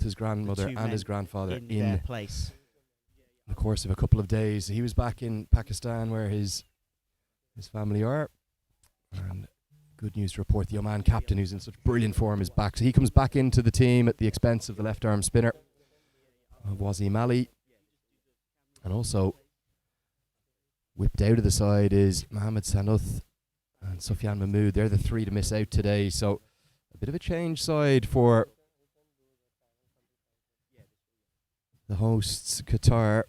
his grandmother and his grandfather in place. the course of a couple of days. He was back in Pakistan where his family are. And good news to report, the Oman captain, who's in such brilliant form, is back. So he comes back into the team at the expense of the left-arm spinner, Wasim Ali. And also whipped out of the side is Mohamed Sanuth and Sufyan Mahmood. They're the three to miss out today. So a bit of a change side for the hosts, Qatar.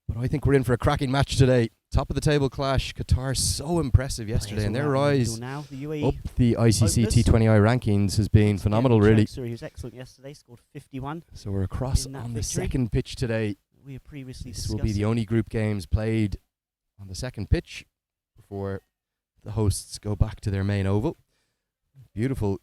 But I think we're in for a cracking match today. Top of the table clash. Qatar so impressive yesterday, and their rise now, the UAE up the ICC T20I rankings has been phenomenal, really. He was excellent yesterday, scored 51. So we're across on the second pitch today. We have previously This will be the only group games played on the second pitch before the hosts go back to their main oval. Beautiful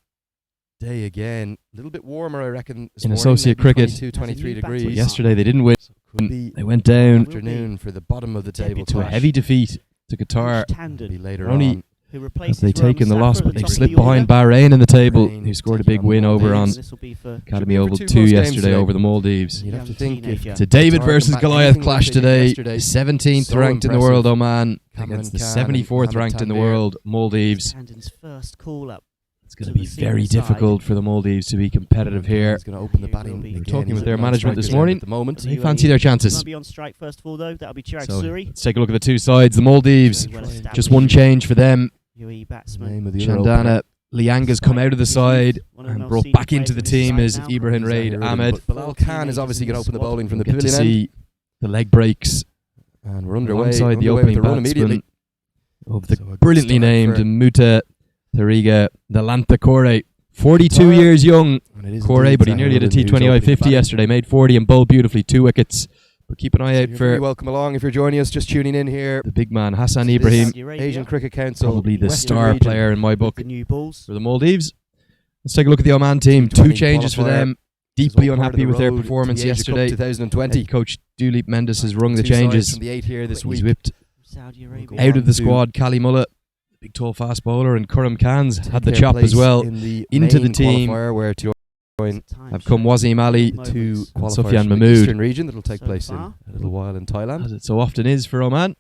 day again. A little bit warmer, I reckon, this in morning, associate cricket. 22, 23 degrees. But yesterday they didn't win. So could be They went down afternoon for the bottom of the table to a clash. heavy defeat to Qatar. Be later Only on. Who Have replaces they taken the Roman loss, Safar but at the they've top of slipped the behind order. Bahrain in the table, Bahrain who scored a taking big on win the over on Maldives. This will be for Academy Should be Oval for 2 two close games yesterday today. over the Maldives. You'd have to Young think if teenager. It's a David Qatar versus come back Goliath anything clash like they did today. yesterday, 17th so ranked in the impressive. world, Oman, Cameron against the Khan and 74th Mohamed ranked in the Tanvir. world, Maldives. Tandon's first call-up. It's going to to be the senior very side. difficult for the Maldives to be competitive here. He's going to open the He batting. will be. We were again. talking He's with at their management this non-strikers morning. at the moment. They fancy their He chances. won't be on strike first of all, though. That'll be Chirag So Suri. let's take a look at the two sides. The Maldives, Very well established just one change for them. UAE batsman. Name of the other Chandana opener. Lianga's come out of the side One of the and most brought senior back into players the in this team side is now. Ibrahim Raid Zahir Ahmed. But Bilal Khan is obviously going to open the bowling from the Get to pavilion end. see the leg breaks And we're underway. alongside the underway opening with the run immediately. batsman of the So a good brilliantly start named for- Muta Tariga Dalanta Kore. 42 Qatar. years young, And it is Kore, indeed but he Zahir nearly had a who's T20I opening 50 batting. yesterday, made 40 and bowled beautifully, 2 wickets. But keep an eye So out you're very for welcome along if you're joining us, just tuning in here. the big man Hassan This Ibrahim, Saudi Arabia Asian Cricket Council, probably the Western star region. player in my book The new balls. for the Maldives. Let's take a look at the Oman team. 2 T20 changes for qualifier. them. This is Deeply all part of unhappy the with their road to performance the Asia Cup yesterday. 2020. Head coach Dooley Mendes has rung the Two sides changes. from the 8 here this He's week. whipped Saudi Arabia. out of the to squad Kali Mullah, big tall fast bowler, and Kurram Khan's Take had the their chop as place well. in the Into the main team qualifier where to join Have come Wasim Ali two Moments. qualifiers Sufyan from the Mahmood. Eastern region that will take So place in far. a little while in Thailand. as it so often is for Oman.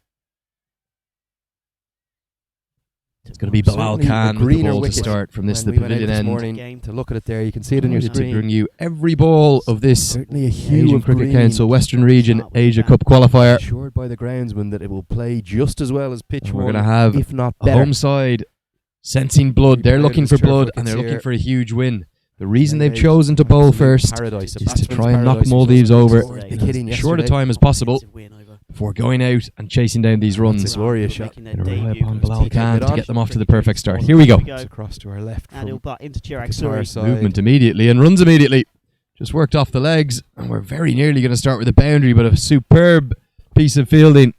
It's going to be Bilal Certainly a Khan with the greener ball to wicket start from this when the we went out pavilion this end. morning Game. to look at it there, you can see it on your To bring screen. you every ball of this Certainly a hue Asian of Cricket green, Council Western Region Start with Asia that. Cup qualifier. assured by the groundsman that it will play just as well as pitch And we're one, going to have if not a better. home side sensing blood. They're Very looking proud for of his blood turf and they're wickets looking here. for a huge win. The reason They they've chosen to bowl absolute first paradise, a is to batsman's try and knock paradise. Maldives over Big hit in as short a yesterday. time as possible Win over. before going out and chasing down these That's a runs. glorious shot. Making their Going to rely debut. upon Bilal Take Khan it to on. get them off to the perfect start. Here we go. Here we go. Across to our left And he'll from butt into Chirag Qatar Suri. side. Movement immediately and runs immediately. Just worked off the legs and we're very nearly going to start with a boundary, but a superb piece of fielding.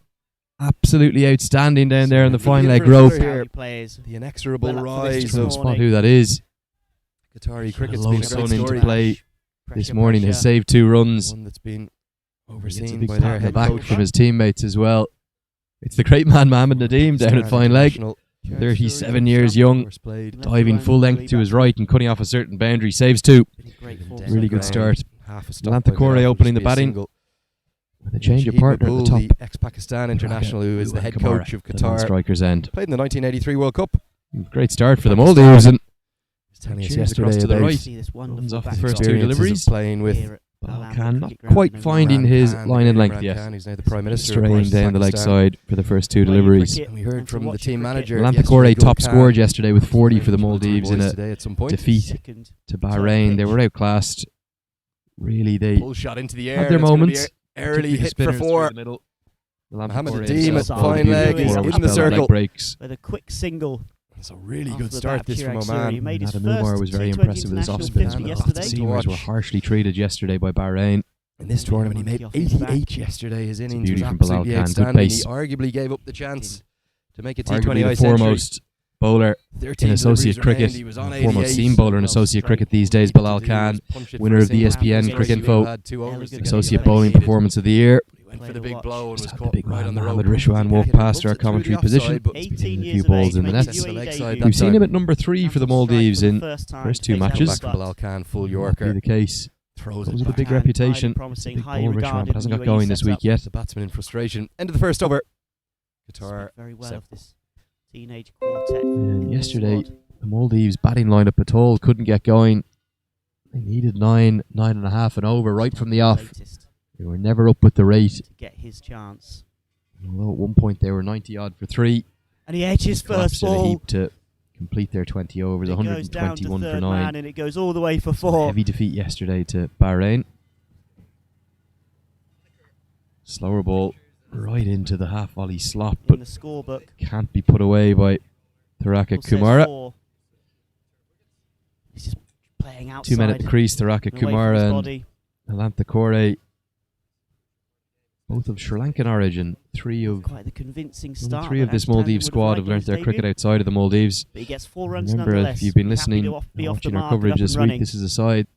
Absolutely outstanding down there in the fine leg rope. Saudi players. The inexorable Well up for this rise tomorrow. of Spot who that is. Qatari A cricket's low been a sun great into story. play this morning. Has Pressure. saved 2 runs. One that's been Gets a overseen big by pat their on the head back coach. from his teammates as well. It's the great man Mohamed Nadeem down at fine leg. 37 years young, Course played. diving full length to his right and cutting off a certain boundary. Saves 2. Been in great form. Really good start. Half a stop Lanta by Kore Bilal, opening just the be a batting. single. With a change of Shahid partner at the Maqbool, top. the ex-Pakistan international, who is the head coach of At Qatar. striker's end. Played in the 1983 World Cup. Great start for the Pakistan. Maldives. And He's telling us Cheers across yesterday to the about right. See this wonderful Runs off the back first stop 2 experiences of deliveries. playing with here at Bilal Al Khan Ahmed not Cricket Ground quite in finding Imran his Khan, line and Imran length yet. Khan, who's now the Prime Minister of Straying course, down the leg Pakistan. side for the first 2 Playing deliveries. cricket And we heard and to from the watch team cricket. manager. Lanta yesterday, Kore Gul top Khan. scored yesterday with 40 for the Boys Maldives in a today at some point. defeat Second to Bahrain. They were outclassed. Really, they Pull shot into the air. had their and it's gonna be moments. a early Took the hit for spinners through 4. the middle. Mohamed Kore Nadeem himself at bowled fine beautifully leg, before in over the spell and leg circle. breaks. with a quick single. It's a really Off good the start bat, this from Chirag Oman. Suri made his Adam Umar first was very T20 impressive with his international off spin. 50 The yesterday. seamers were harshly treated yesterday by Bahrain. In this tournament, he made Monkey off his back. 88 yesterday. His innings beauty was from Bilal absolutely Khan. Good outstanding. He pace. arguably gave up the chance to make a Arguably T20I the century. foremost bowler 13 in associate deliveries cricket. remained. He was on Foremost 88. seam bowler in associate cricket these days, Bilal Khan. Winner of the ESPN Cricket Info Associate Bowling Performance of the Year. He went for the big blow and Just was had the caught big right man on the Mohammed rope. Rishwan walk He past our bumped it through commentary the position. offside, but 18 Beating a years few of balls age, in the made nets. his The leg UAE side debut. that We've seen time. him at number 3 for the Comes on strike Maldives for the in first time, first 2 takes out matches. his Back to Bilal Khan, full Happy Yorker. the case. throws Those it are the back. big Highly reputation. promising, Big highly ball, Richmond regarded hasn't in got the UAE going this week setup. yet. The batsman in frustration. End of the first over. Qatar. Spoke very well set. of this teenage quartet. And in the yesterday, squad. the Maldives batting lineup at all couldn't get going. They needed 9.5 and over right from the off. Latest They were never up with the rate. to get his chance. Although at one point they were 90 odd for 3. And he edges Collapsed first in a ball. heap to complete their 20 overs. It goes down to 121 for third 9. man, and it goes all the way for So a 4. heavy defeat yesterday to Bahrain. Slower ball right into the half volley slot, In but the scorebook. can't be put away by Taraka It says Kumara. 4. He's just playing outside. 2 men at the crease, Taraka away from his Kumara and body. Alantha Kore, both of Sri Lankan origin. Three of Quite the convincing only start. 3 that of this Ashton Maldives would squad liked have on learnt his their debut. cricket outside of the Maldives. But he gets 4 runs Remember, nonetheless. if you've been Happy listening to and be off the watching our mark and coverage up this and week, running. this is a side.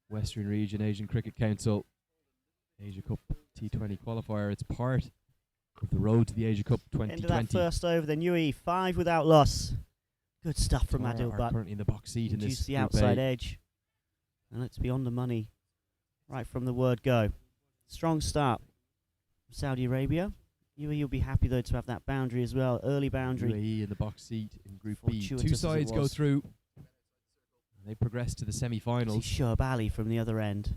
Western Region Asian Cricket Council Asia Cup T20 qualifier. It's part of the road to the Asia Cup End of that 2020. first over, then UAE 5 without loss. Good stuff from Qatar Adil are Butt. currently in the box seat in Reduce this the Group outside A. edge. And let's be on the money right from the word go. Strong start. Saudi Arabia. UAE will be happy though to have that boundary as well. Early boundary. UAE in the box seat in Group B. Fortuitous Two as it sides go was. through. And they progress to the See semi-finals. Shoaib Ali from the other end.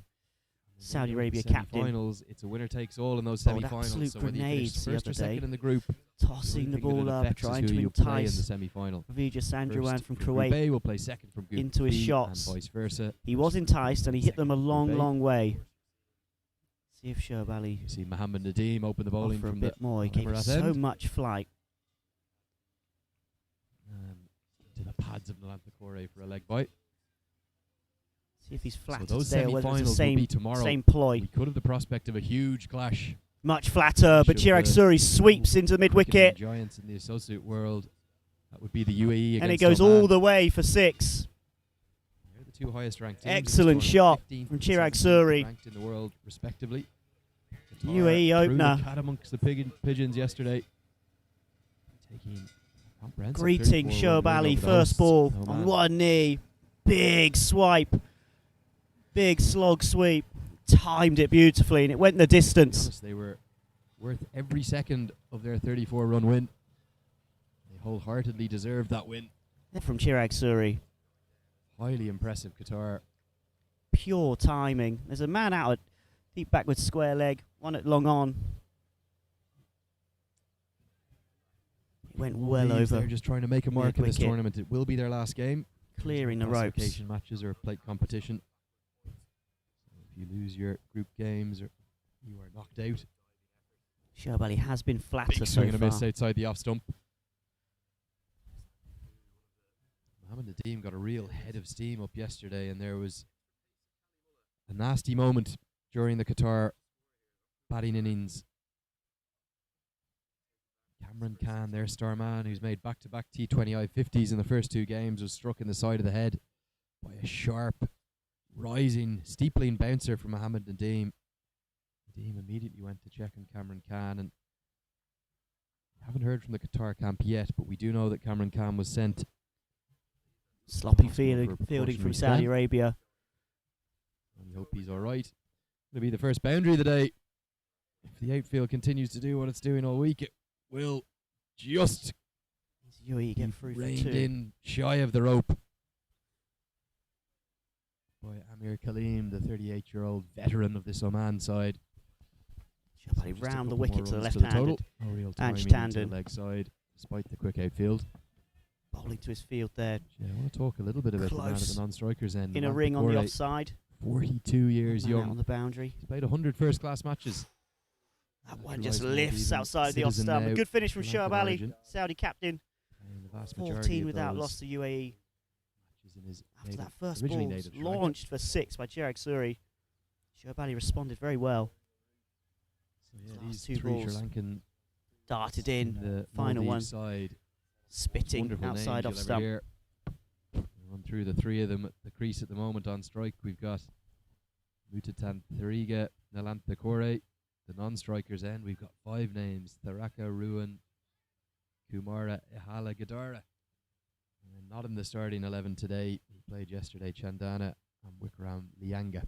Saudi Arabia captain. Semi-finals. It's a winner takes all in those Bowled semi-finals. absolute So whether you finish grenades the first or other day. second in the group, Tossing the ball up, trying to who you'll play in the entice semi-final. Vijay Sandruan First from Group Kuwait A will play second from Group into his B shots. and vice versa. He was enticed and he hit them a long, Group A. long way. See if Shoaib Ali You see Mohammed Nadeem open the bowling offer a from bit the more. He gave it Emirates so end. much flight. To the pads of Nalantha Kore for a leg bite. See if he's flat So those today or whether it's semi-finals the will be same, tomorrow. same ploy. We could have the prospect of a huge clash. Much flatter, but Should Chirag the Suri sweeps into the mid-wicket. Giants in the associate world. That would be the UAE And it against goes Oman. all the way for 6. They're the 2 highest ranked teams. in this Excellent tournament, shot 15th from and Chirag 17th Suri. ranked in the world, respectively. UAE Qatar threw the opener. cat amongst the pigeons yesterday. Taking a comprehensive Greeting 34 Shoaib win Ali, over the first hosts, ball Oman. on one knee. Big swipe. Big slog sweep. Timed it beautifully and it went the To be distance. honest, they were worth every second of their 34-run win. They wholeheartedly deserved that win. From Chirag Suri. Highly impressive, Qatar. Pure timing. There's a man out at deep backward square leg. One at long on. It went well Maldives, over. They're just trying to make a mark in this mid-wicket. tournament. It will be their last game. Clearing the ropes. Classification matches or plate competition. If you lose your group games, or you are knocked out. Shoaib Ali has been flatter Big so swing and a far. miss outside the off stump. Mohammed Nadeem got a real head of steam up yesterday, and there was a nasty moment during the Qatar batting innings. Cameron Khan, their star man, who's made back-to-back T20 I50s in the first 2 games, was struck in the side of the head by a sharp, rising, steepling bouncer from Mohammed Nadeem. Nadeem immediately went to check on Cameron Khan, and we haven't heard from the Qatar camp yet, but we do know that Cameron Khan was sent. Sloppy Hospital for fielding from precautionary Saudi scan. Arabia. And we hope he's all right. It'll be the first boundary of the day. If the outfield continues to do what it's doing all week, it will just UAE get through for reined 2. in shy of the rope by Amir Kaleem, the 38-year-old veteran of this Oman side. Shoaib Ali Just a round the couple wicket more to the runs total. left-handed. No real Ange timing into Tandon. the leg side, despite the quick outfield. Bowling to his field there. Yeah, I want to talk a little bit about the man at Close. the non-strikers end. In a Alantha ring on the Kore, offside. 42 years Man out young. on the boundary. He's played 100 first-class matches. That one just Naturalised lifts Maldivian outside the off citizen stump. A now, good finish from Sri Lankan Shoaib Ali, origin. Saudi captain. Playing the vast majority 14 of without those loss to UAE. matches in his After native- that first originally ball native Sri Lanka. launched for 6 by Chirag Suri. Shoaib Ali responded very well. So yeah, Last these two three Sri balls. Lankan Darted in in, the final Maldives one. side. spitting Wonderful outside names off you'll ever stump. hear. Run through the three of them at the crease at the moment on strike. We've got Mutatan Thariga, Nalantha Kore. The non-strikers end. We've got 5 names: Tharaka, Ruan, Kumara, Ihala, Gadara. And not in the starting 11 today. He played yesterday, Chandana and Wikaram Lianga.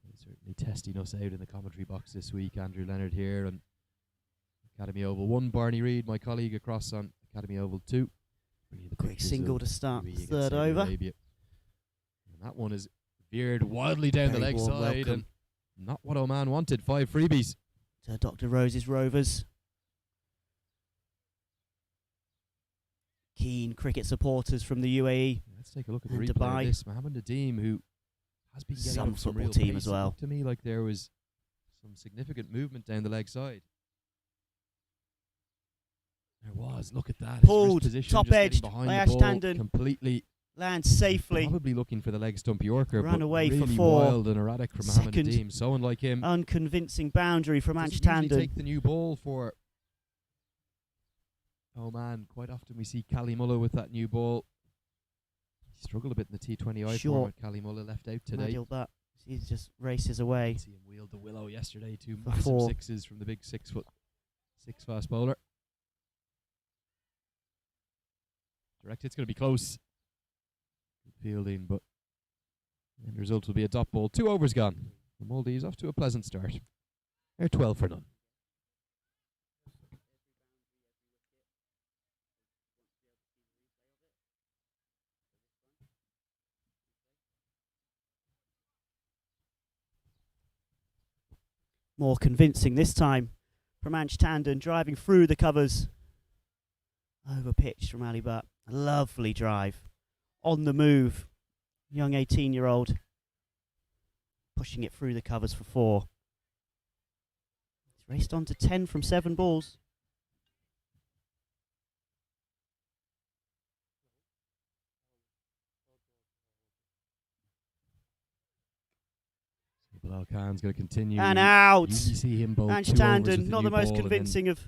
So certainly testing us out in the commentary box this week. Andrew Leonard here on Academy Oval 1. Barney Reid, my colleague, across on Academy Oval 2. Bring you the Quick pictures single of to start UAE the against third Saudi over. Arabia. And that one is veered wildly down the Very leg warm side, welcome and not what Oman wanted. 5 freebies. to Dr. Rose's Rovers. Keen cricket supporters from the UAE. Let's take a look at the And replay Dubai. of this. Mohammed Nadeem, who has been getting Some up some football real team pace. as It well. looked to me like there was some significant movement down the leg side. There was. Look at that. His Pulled, wrist position, top just getting edged behind by the Ash ball Tandon. completely. Lands safely. Probably looking for the leg stump Yorker, Ran but away for really 4. wild and erratic from Mohammed Second Nadeem. So unlike him, Unconvincing boundary from Ash doesn't usually Tandon. take the new ball for Oman. Quite often we see Kalimullah with that new ball. He struggled a bit in the T20I Short. format. Kalimullah left out today. Adil Butt. He just races away. See him wield the willow yesterday. 2 For massive 4. 6s from the big 6'6" fast bowler. Direct hit's going to be close. Good fielding, but the end result will be a dot ball. 2 overs gone. The Maldives off to a pleasant start. They're 12 for none. More convincing this time from Ansh Tandon, driving through the covers. Over pitch from Ali Butt. A lovely drive. On the move. Young 18-year-old. Pushing it through the covers for 4. He's raced on to 10 from 7 balls. Bilal Khan's going to continue. And out! You see him bowl Ansh 2 overs with Tandon, the not new the most ball, and then convincing of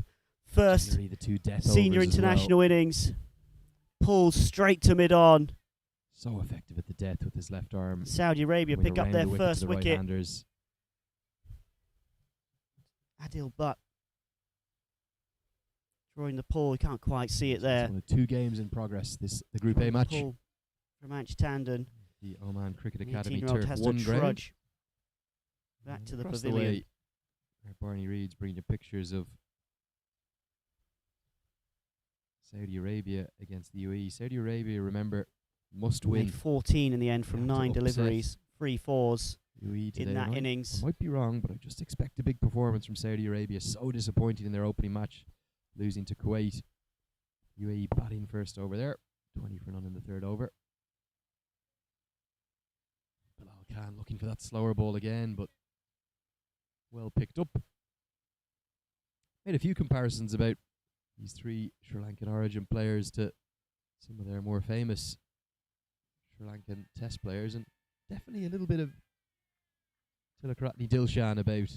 first generally the 2 death senior overs as well. international innings. Pulls straight to mid-on. So effective at the death with his left arm. Saudi Arabia Going pick up around their the wicket to first the wicket. right-handers. Adil Butt drawing the pull. You can't quite see it there. It's one of 2 games in progress. This the Group A Drawing the match. pull from Ansh Tandon. The Oman Cricket The Academy 18-year-old Turf has 1 to ground. trudge back to the Across pavilion. way, Barney Reid's bringing you pictures of Saudi Arabia against the UAE. Saudi Arabia, remember, must win. Made 14 in the end from They have to 9 upset deliveries, 3 4s UAE today. in that And I innings. might be wrong, but I just expect a big performance from Saudi Arabia. So disappointing in their opening match, losing to Kuwait. UAE batting first over there, 20 for none in the third over. Bilal Khan looking for that slower ball again, but well picked up. Made a few comparisons about these 3 Sri Lankan origin players to some of their more famous Sri Lankan test players, and definitely a little bit of Tilakaratne Dilshan about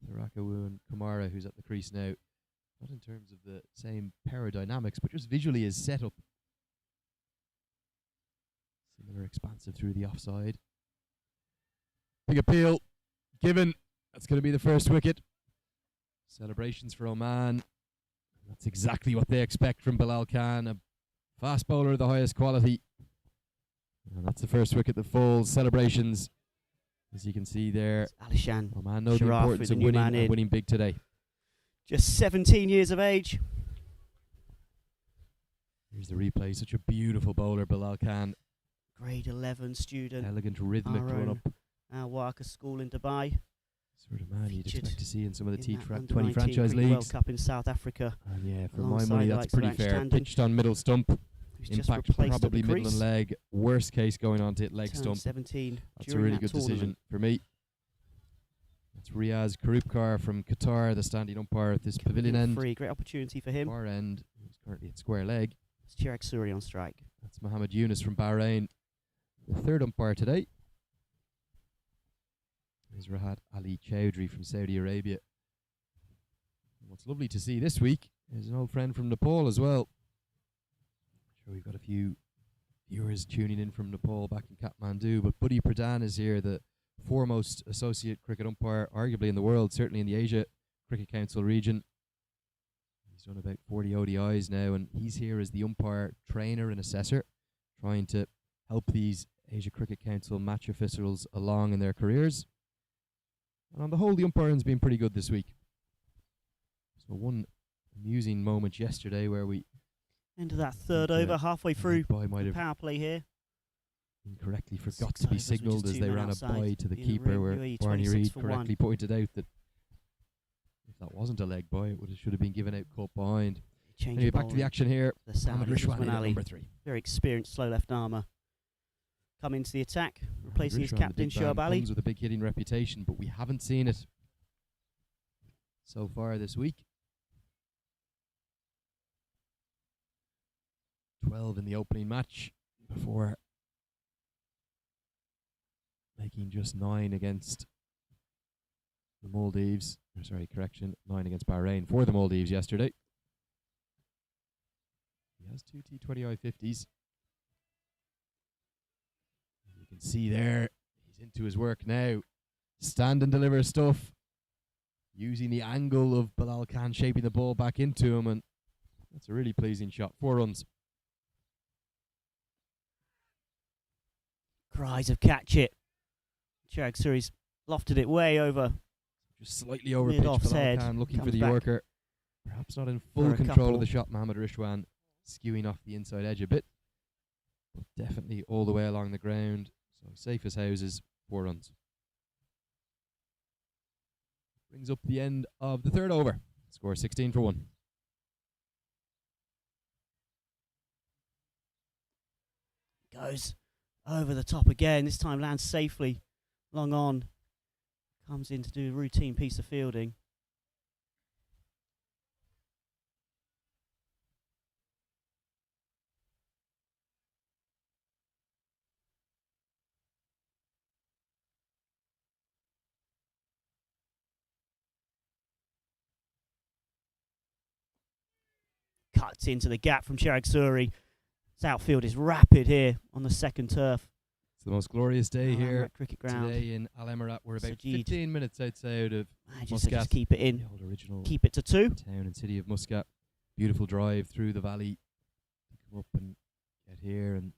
Tharakawu and Kumara, who's at the crease now. Not in terms of the same paradynamics, but just visually his setup. Similar expansive through the offside. Big appeal given. That's going to be the first wicket. Celebrations for Oman. That's exactly what they expect from Bilal Khan, a fast bowler of the highest quality. And that's the first wicket that falls. Celebrations, as you can see there. Alishan Oman know the Sharaf importance with the of new winning man and in. winning big today. Just 17 years of age. Here's the replay. Such a beautiful bowler, Bilal Khan. Grade 11 student. Elegant, rhythmic Our run own up. Al Walker School in Dubai. Sort of man you'd Featured expect to see in some of the in that under T20 19 franchise Cricket World leagues. Cup in South Africa. And yeah, for my alongside money, the that's likes of pretty Ansh fair. Tandon, Pitched on middle stump. who's just Impact replaced at probably the middle and crease. leg. Worst case going on to hit leg Turned stump. 17 That's a during really that good tournament. decision for me. That's Riaz Karupkar from Qatar, the standing umpire at this pavilion end. Free, great opportunity for him. Far end, who's currently at square leg. It's Chirag Suri on strike. That's Mohammed Yunus from Bahrain. The third umpire today is Rahat Ali Chowdhury from Saudi Arabia. And what's lovely to see this week is an old friend from Nepal as well. I'm sure we've got a few viewers tuning in from Nepal back in Kathmandu, but Buddy Pradhan is here, the foremost associate cricket umpire, arguably in the world, certainly in the Asia Cricket Council region. He's done about 40 ODIs now, and he's here as the umpire trainer and assessor, trying to help these Asia Cricket Council match officials along in their careers. And on the whole, the umpiring's been pretty good this week. So one amusing moment yesterday where we Into that third over, halfway through boy might the have power play here. incorrectly forgot 6 to be overs with signalled just as 2 they men ran a outside bye to the in the keeper, ring. where UAE Barney 26 Reid for correctly pointed out that if that wasn't a leg bye, it should have been given out cut behind. Change Anyway, of back to the bowling. action here. The Saudi Mohammed Rishwan Usman at Ali, number 3. very experienced slow left armour, come into the attack, replacing his Rishwan, the captain big man, Shoaib Ali. comes with a big hitting reputation, but we haven't seen it so far this week. 12 in the opening match before making just 9 against the Maldives. 9 against Bahrain for the Maldives yesterday. He has 2 T20 I50s. You can see there, he's into his work now. Stand and deliver stuff. Using the angle of Bilal Khan shaping the ball back into him, and that's a really pleasing shot. 4 runs. Cries of catch it. Chirag Suri's lofted it way over. Just slightly over pitch. Bilal Mid-offside, Khan looking for comes the back Yorker. Perhaps not in for full a control couple. of the shot. Mohammed Rishwan skewing off the inside edge a bit, but definitely all the way along the ground. So safe as houses. 4 runs. Brings up the end of the third over. Score 16 for 1. Goes over the top again. This time lands safely. Long on. Comes in to do a routine piece of fielding. Cuts into the gap from Chirag Suri. His outfield is rapid here on the second turf. It's the most glorious day Al here Emirat cricket ground. today in Al Emirat. We're about Sajid 15 minutes outside of Manages to Muscat, just keep it the in. old original Keep it to 2. town and city of Muscat. Beautiful drive through the valley to come up and get here, and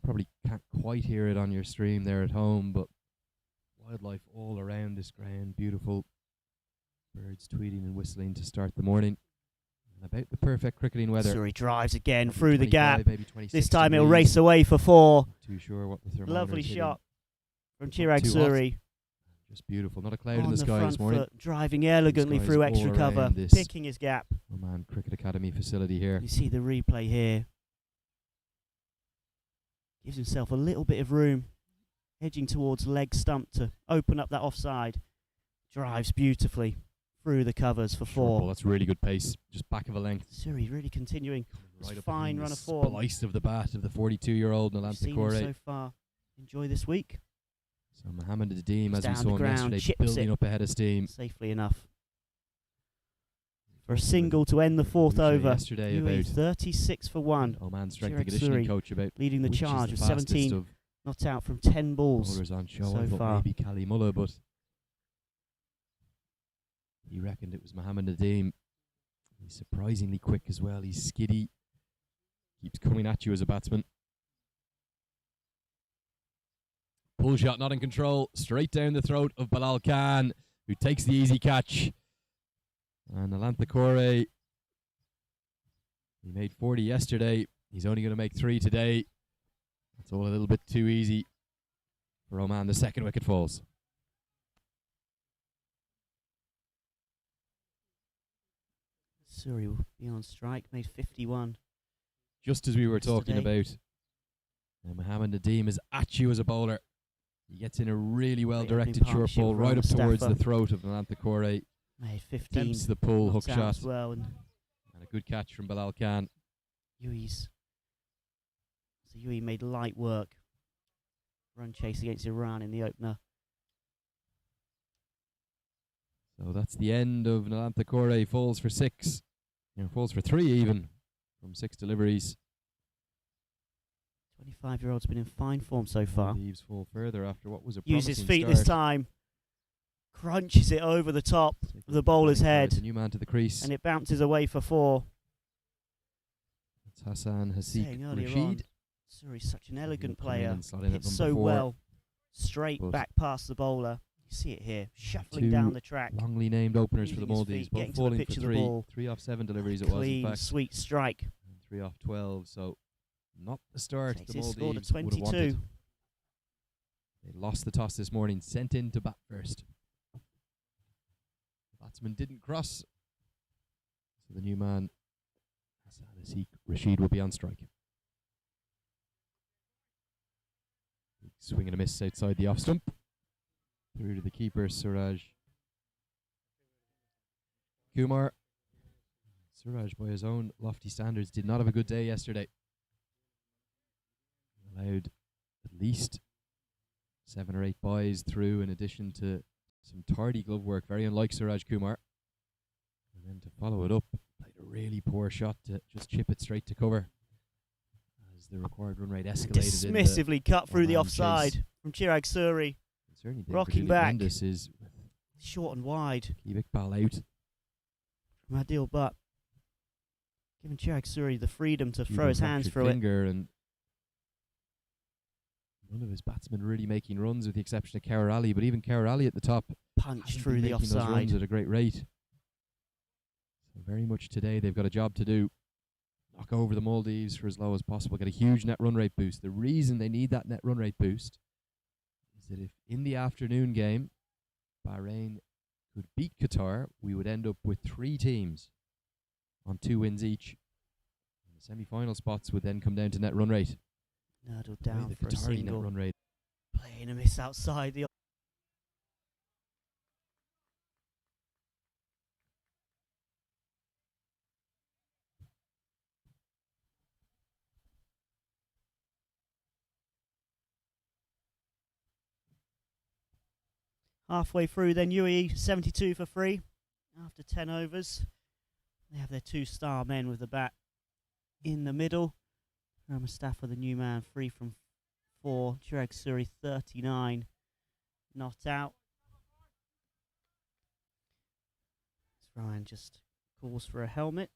probably can't quite hear it on your stream there at home, but wildlife all around this ground. Beautiful birds tweeting and whistling to start the morning. And about the perfect cricketing weather. Suri drives again Probably through the 25, gap. maybe 26 This time it'll degrees. race away for 4. Not too sure what the thermometer Lovely is hitting. shot from Not Chirag too hot. Suri. Just beautiful. Not a cloud in On the the sky front this morning. foot, driving elegantly skies through all extra cover, around this. picking his gap. Oman Cricket Academy facility here. You see the replay here. Gives himself a little bit of room, edging towards leg stump to open up that offside. Drives beautifully through the covers for Short 4. ball, that's really good pace. Just back of a length. Suri really continuing. It's Right up fine behind run the of form. splice of the bat of the 42-year-old We've Nalanta seen him Kore. so far. Enjoy this week. So Mohammed Nadeem, He's as we down saw the him ground, yesterday, chips building it. up ahead of steam. Safely enough. For a single to end the 4th over. Yesterday UAE about 36 for 1. Oman strength Chirag and conditioning Suri coach about leading the which is charge the with fastest 17 of not out from 10 balls. bowlers on show. so I thought far. maybe Cali Mullah, but he reckoned it was Mohammed Nadeem. He's surprisingly quick as well. He's skiddy. Keeps coming at you as a batsman. Pull shot not in control. Straight down the throat of Bilal Khan, who takes the easy catch. And Nalanta Kore, he made 40 yesterday. He's only going to make 3 today. That's all a little bit too easy for Oman. The second wicket falls. Suri will be on strike, made 51. Just as we were talking Yesterday. about. And Mohammed Nadeem is at you as a bowler. He gets in a really well-directed opening short partnership ball with right Ryan up towards Mustafa. the throat of Nalantha. Made 15. Attempts the pull, hook knocked out shot, as well, and and a good catch from Bilal Khan. UAE's. So UAE made light work. Run chase against Iran in the opener. So that's the end of Nalantha. Falls for 6. Falls for 3 even from 6 deliveries. 25-year-old's been in fine form so far. Maldives fall further after what was a Uses promising feet start. this time. Crunches it over the top of the bowler's head. The new man to the crease. And it bounces away for 4. It's Hassan Saying Hasik earlier Rashid. Suri's such an elegant Come in player. and slot in at Hits number so 4. well. Straight But back past the bowler. You see it here. Shuffling 2 down the track. Wrongly named openers for the Using his Maldives. feet, Both getting to the falling pitch for of the 3. ball. 3 off 7 deliveries it was, in Clean, fact. sweet strike. And 3 off 12. So not the start Takes the his score to Maldives would have 22. wanted. They lost the toss this morning. Sent in to bat first. The batsman didn't cross. So the new man, Hassan Hasik Rashid, will be on strike. Big swing and a miss outside the off stump. Through to the keeper, Suraj Kumar. Suraj, by his own lofty standards, did not have a good day yesterday. Allowed at least 7 or 8 byes through, in addition to some tardy glove work, very unlike Suraj Kumar. And then to follow it up, played a really poor shot to just chip it straight to cover as the required run rate escalated. Dismissively cut through the Oman offside chase. from Chirag Suri. Rocking back. This is Short and wide Keep Iqbal out. from Adil Butt. Giving Chirag Suri the freedom to throw his hands through it. And none of his batsmen really making runs, with the exception of Kaur Ali. But even Kaur Ali at the top Punch hasn't through been the making those runs offside. at a great rate. So very much today they've got a job to do. Knock over the Maldives for as low as possible. Get a huge net run rate boost. The reason they need that net run rate boost is that if in the afternoon game Bahrain could beat Qatar, we would end up with 3 teams on 2 wins each. And the semi-final spots would then come down to net run rate. Nurdled The way down the for a Qatari net single. run rate. Playing a miss outside the. Halfway through, then UAE 72 for free after 10 overs. They have their 2 star men with the bat in the middle. Mustafa, the new man, 3 from 4. Chirag Suri 39, not out. Ryan just calls for a helmet.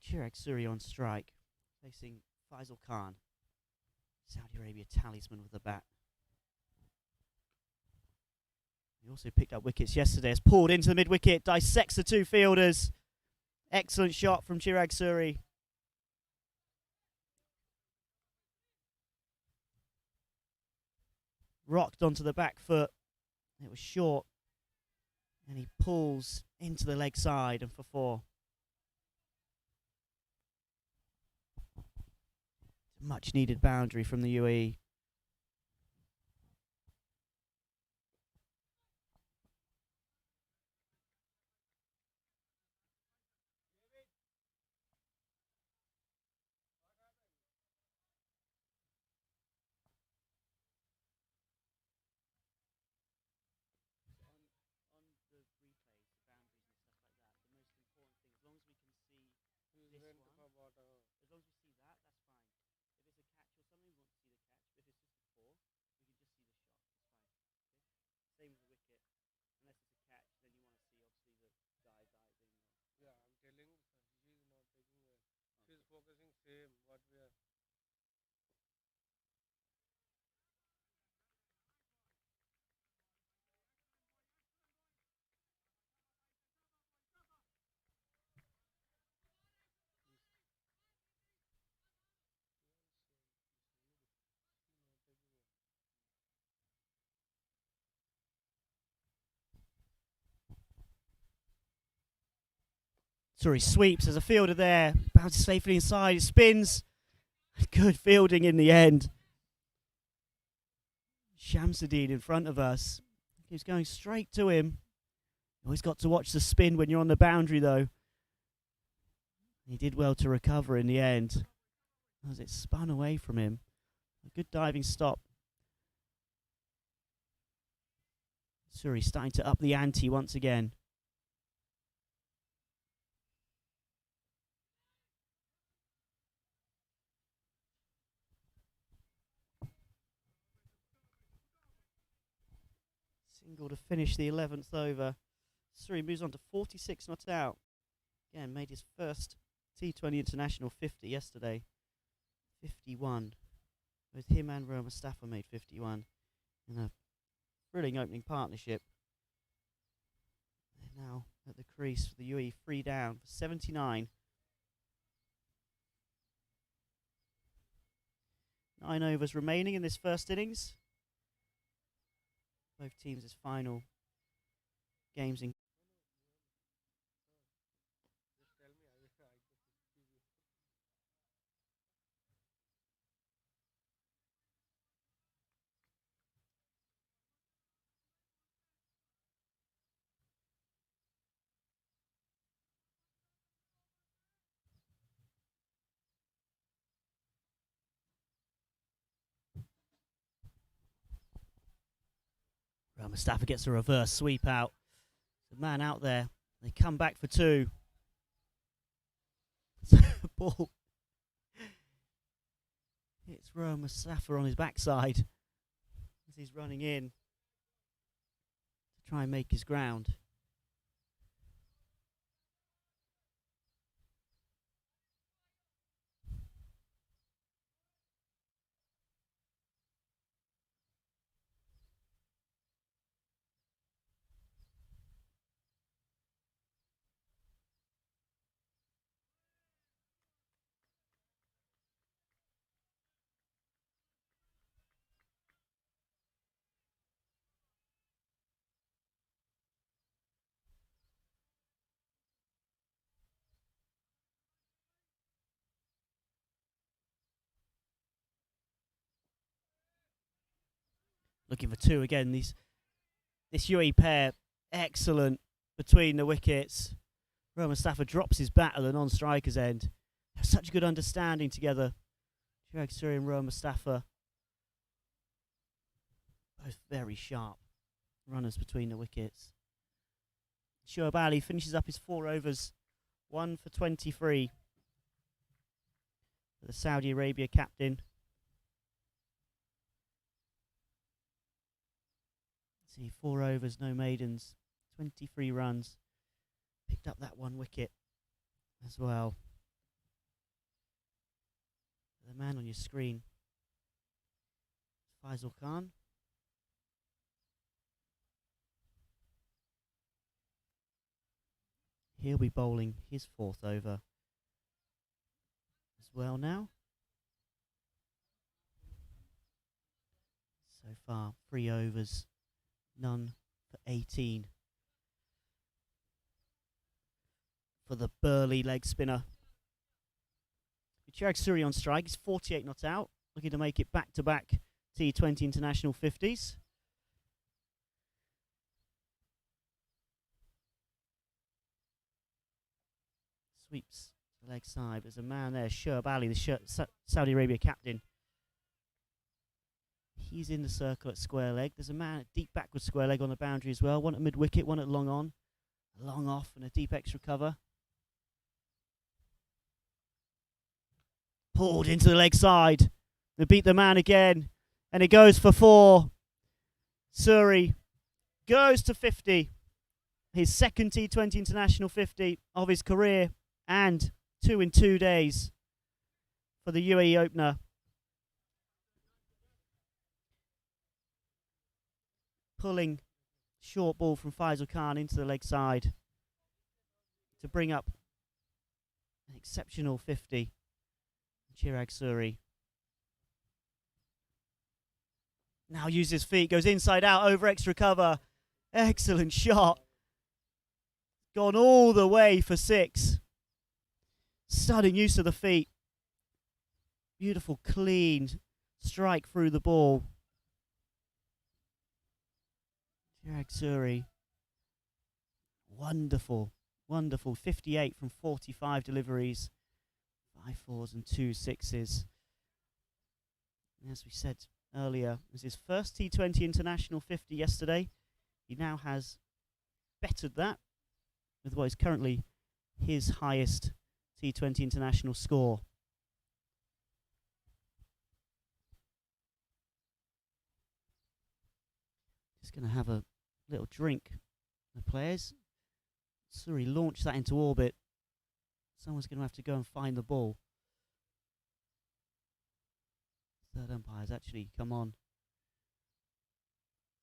Chirag Suri on strike, facing Faisal Khan, Saudi Arabia talisman with the bat. He also picked up wickets yesterday, has pulled into the mid-wicket, dissects the 2 fielders. Excellent shot from Chirag Suri. Rocked onto the back foot. It was short. And he pulls into the leg side and for 4. Much needed boundary from the UAE. Suri sweeps. There's a fielder there. Bounces safely inside. It spins. Good fielding in the end. Shamsuddin in front of us. He's going straight to him. Always got to watch the spin when you're on the boundary, though. He did well to recover in the end, as it spun away from him. A good diving stop. Suri starting to up the ante once again. Single to finish the 11th over. Suri moves on to 46 not out. Again, made his first T20 International 50 yesterday. 51. Both him and Rohan Mustafa made 51 in a thrilling opening partnership. They're now at the crease for the UAE, 3 down for 79. 9 overs remaining in this first innings. Both teams' final games in. Mustafa gets a reverse sweep out. The man out there. They come back for 2. Ball hits Rohan Mustafa on his backside as he's running in to try and make his ground. Looking for 2 again. This UAE pair, excellent between the wickets. Rohan Mustafa drops his bat at the non-striker's end. They have such good understanding together. Chirag Suri and Rohan Mustafa, both very sharp runners between the wickets. Shoaib Ali finishes up his 4 overs, 1 for 23. For the Saudi Arabia captain. See, 4 overs, no maidens, 23 runs. Picked up that 1 wicket as well. The man on your screen, Faisal Khan. He'll be bowling his 4th over as well now. So far, 3 overs. None for 18 for the burly leg spinner. Chirag Suri on strike. He's 48 not out. Looking to make it back-to-back T20 International 50s. Sweeps the leg side. There's a man there, Shoaib Ali, the Saudi Arabia captain. He's in the circle at square leg. There's a man at deep backward square leg on the boundary as well. 1 at mid wicket, 1 at long on. A long off and a deep extra cover. Pulled into the leg side. They beat the man again. And it goes for 4. Suri goes to 50. His 2nd T20 International 50 of his career. And 2 in 2 days for the UAE opener. Pulling short ball from Faisal Khan into the leg side to bring up an exceptional 50. Chirag Suri now uses feet, goes inside out over extra cover. Excellent shot. Gone all the way for 6. Stunning use of the feet. Beautiful, clean strike through the ball. Chirag Suri. Wonderful, wonderful. 58 from 45 deliveries. 5 fours and 2 sixes. And as we said earlier, it was his first T20 International 50 yesterday. He now has bettered that with what is currently his highest T20 International score. Just going to have a little drink, the players. Suri launched that into orbit. Someone's going to have to go and find the ball. Third umpire's actually come on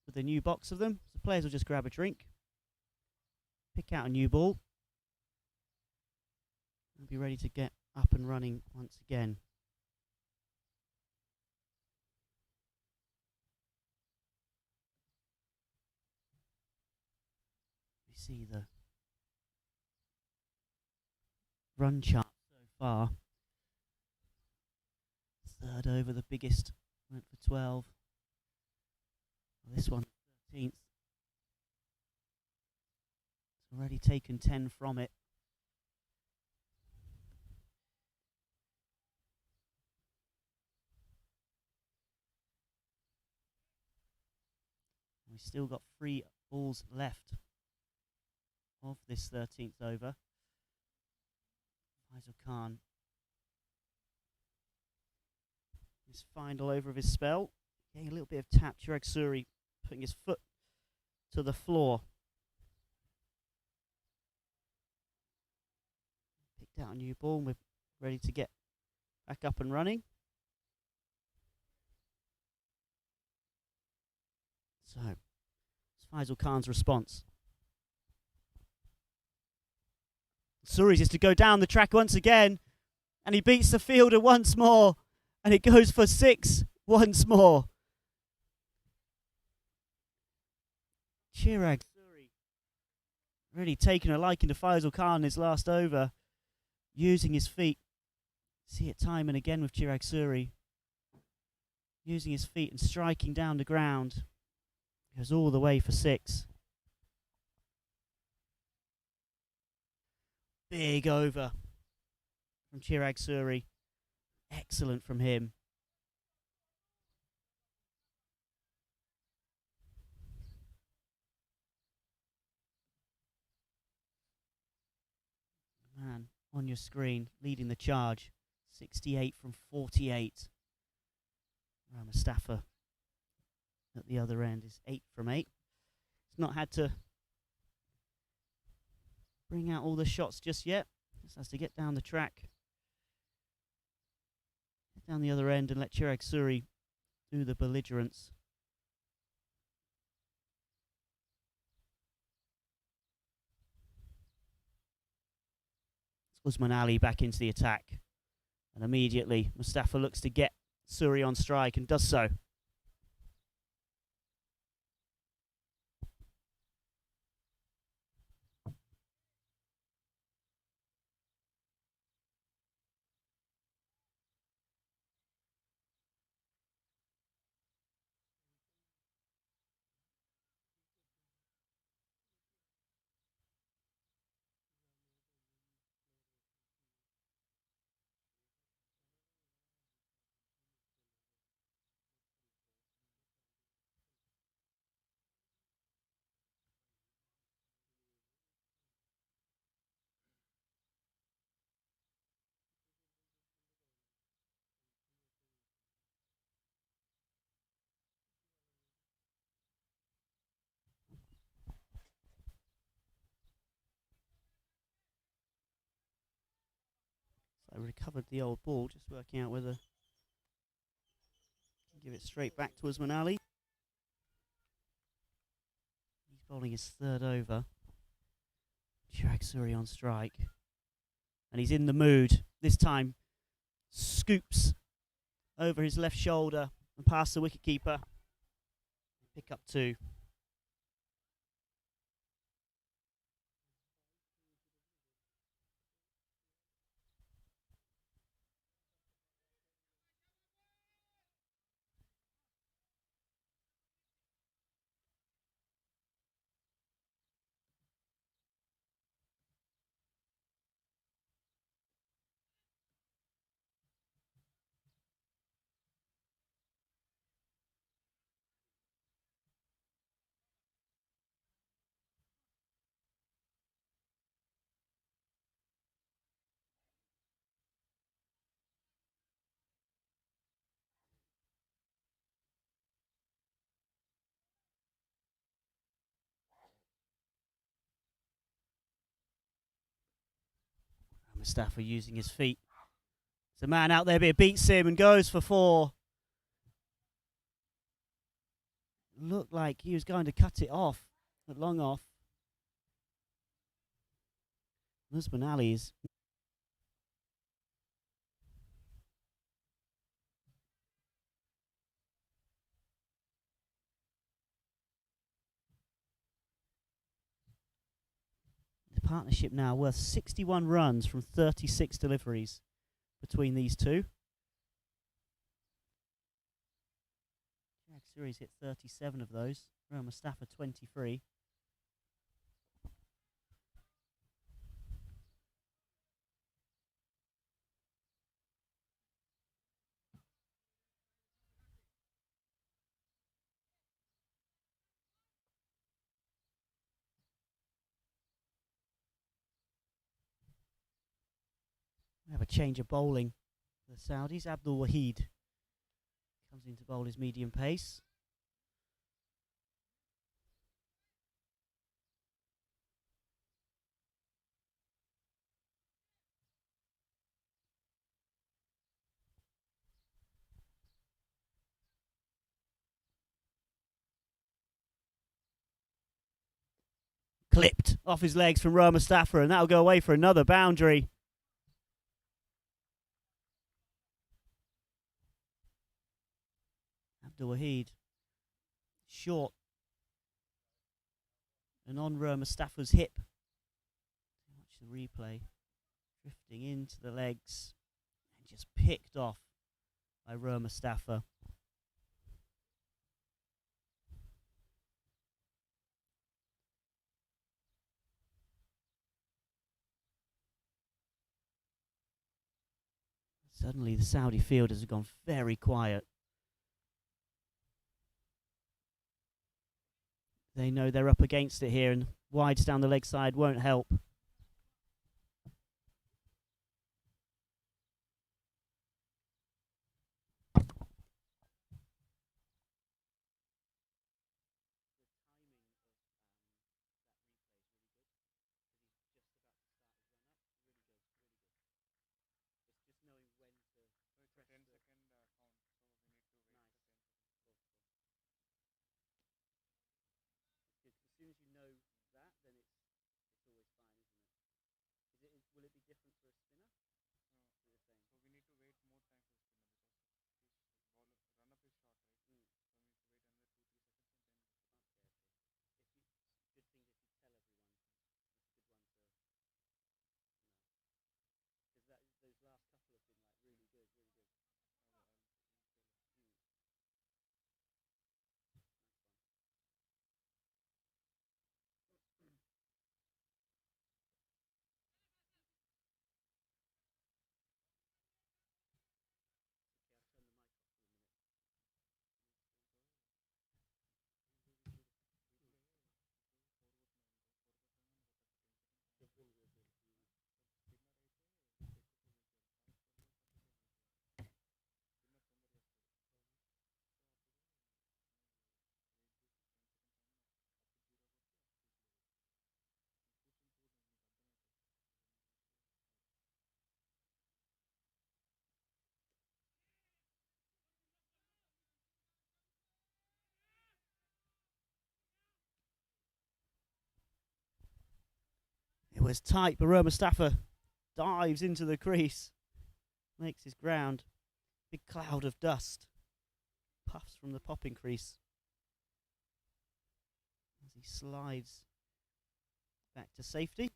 with a new box of them. So the players will just grab a drink, pick out a new ball, and be ready to get up and running once again. We see the run chart so far. Third over, the biggest, went for 12. Well, this one, 13th. It's already taken 10 from it. We've still got 3 balls left of this 13th over. Faisal Khan. His final over of his spell. Getting a little bit of tap. Chirag Suri putting his foot to the floor. Picked out a new ball and we're ready to get back up and running. So, it's Faisal Khan's response. Suri's is to go down the track once again, and he beats the fielder once more, and it goes for 6 once more. Chirag Suri really taking a liking to Faisal Khan his last over, using his feet. See it time and again with Chirag Suri, using his feet and striking down the ground. Goes all the way for 6. Big over from Chirag Suri. Excellent from him. Man, on your screen, leading the charge. 68 from 48. Mustafa at the other end is 8 from 8. He's not had to bring out all the shots just yet. Just has to get down the track, get down the other end and let Chirag Suri do the belligerence. It's Usman Ali back into the attack. And immediately Mustafa looks to get Suri on strike and does so. I recovered the old ball, just working out whether give it straight back to Usman Ali. He's bowling his third over. Chirag Suri on strike. And he's in the mood. This time, scoops over his left shoulder and past the wicketkeeper. Pick up 2. Mustafa using his feet. There's a man out there, but it beats him and goes for 4. Looked like he was going to cut it off, but long off. Usman Ali's. The partnership now worth 61 runs from 36 deliveries between these two. Series hit 37 of those. Mustafa 23. We have a change of bowling. The Saudis, Abdul Wahid comes in to bowl his medium pace. Clipped off his legs from Mustafa, and that'll go away for another boundary. Abdul Wahid short and on Mustafa's hip. Watch the replay. Drifting into the legs and just picked off by Mustafa. Suddenly the Saudi fielders have gone very quiet. They know they're up against it here, and wides down the leg side won't help. As soon as you know that, then it's always fine, isn't it? Will it be different for a spinner? No. The same. So we need to wait more time for the spinner because his run up is short, right? So we need to wait another 2-3 seconds and then. Okay. Good thing if you tell everyone. That's a good one to know. Because those last couple have been like really good, really good. It was tight, but Mustafa dives into the crease, makes his ground. Big cloud of dust puffs from the popping crease as he slides back to safety.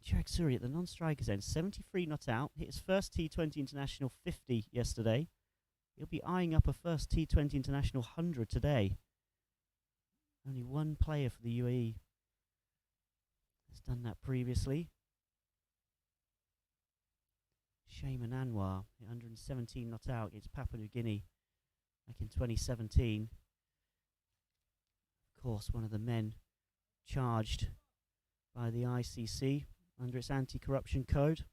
Jarek Suri at the non-striker's end, 73 not out. Hit his first T20 International 50 yesterday. He'll be eyeing up a first T20 International 100 today. Only one player for the UAE has done that previously. Shayman Anwar, 117 not out against Papua New Guinea back in 2017. Of course, one of the men charged by the ICC under its anti-corruption code.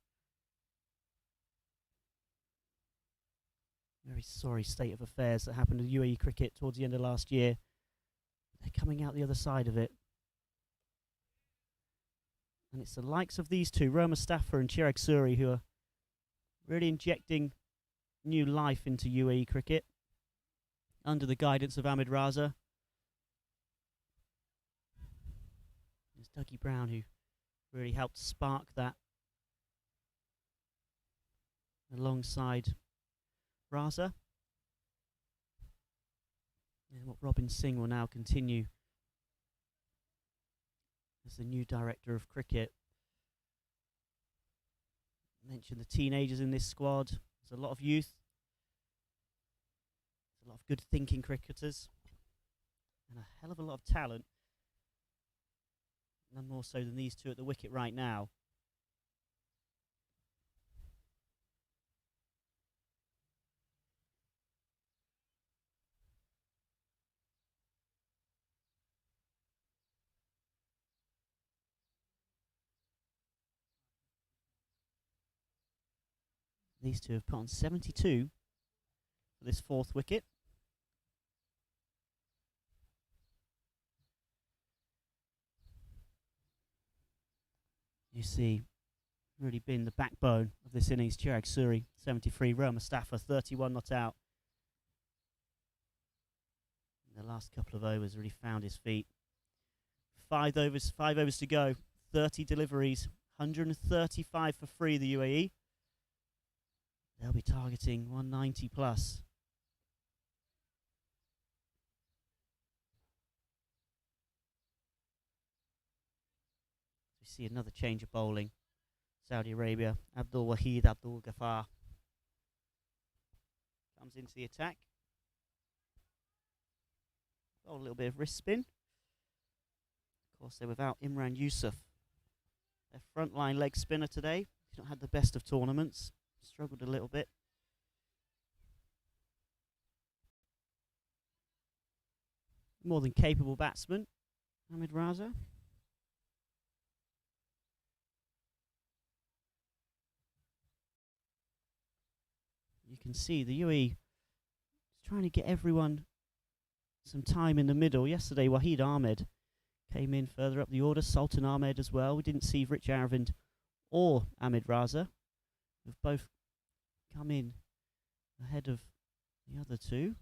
Very sorry state of affairs that happened to UAE cricket towards the end of last year. They're coming out the other side of it. And it's the likes of these two, Roma Mustafa and Chirag Suri, who are really injecting new life into UAE cricket under the guidance of Ahmed Raza. There's Dougie Brown, who really helped spark that alongside Raza. And what Robin Singh will now continue as the new director of cricket. I mentioned the teenagers in this squad. There's a lot of youth. There's a lot of good thinking cricketers. And a hell of a lot of talent. None more so than these two at the wicket right now. These two have put on 72 for this fourth wicket. You see, really been the backbone of this innings. Chirag Suri, 73. Roma Mustafa, 31 not out. In the last couple of overs, really found his feet. 5 overs to go. 30 deliveries. 135 for free, the UAE. They'll be targeting 190 plus. We see another change of bowling. Saudi Arabia, Abdul Wahid, Abdul Ghaffar comes into the attack. Oh, a little bit of wrist spin. Of course, they're without Imran Yusuf. Their frontline leg spinner today. He's not had the best of tournaments. Struggled a little bit. More than capable batsman, Ahmed Raza. You can see the UAE is trying to get everyone some time in the middle. Yesterday, Wahid Ahmed came in further up the order. Sultan Ahmed as well. We didn't see Rich Aravind or Ahmed Raza, who've both come in ahead of the other two.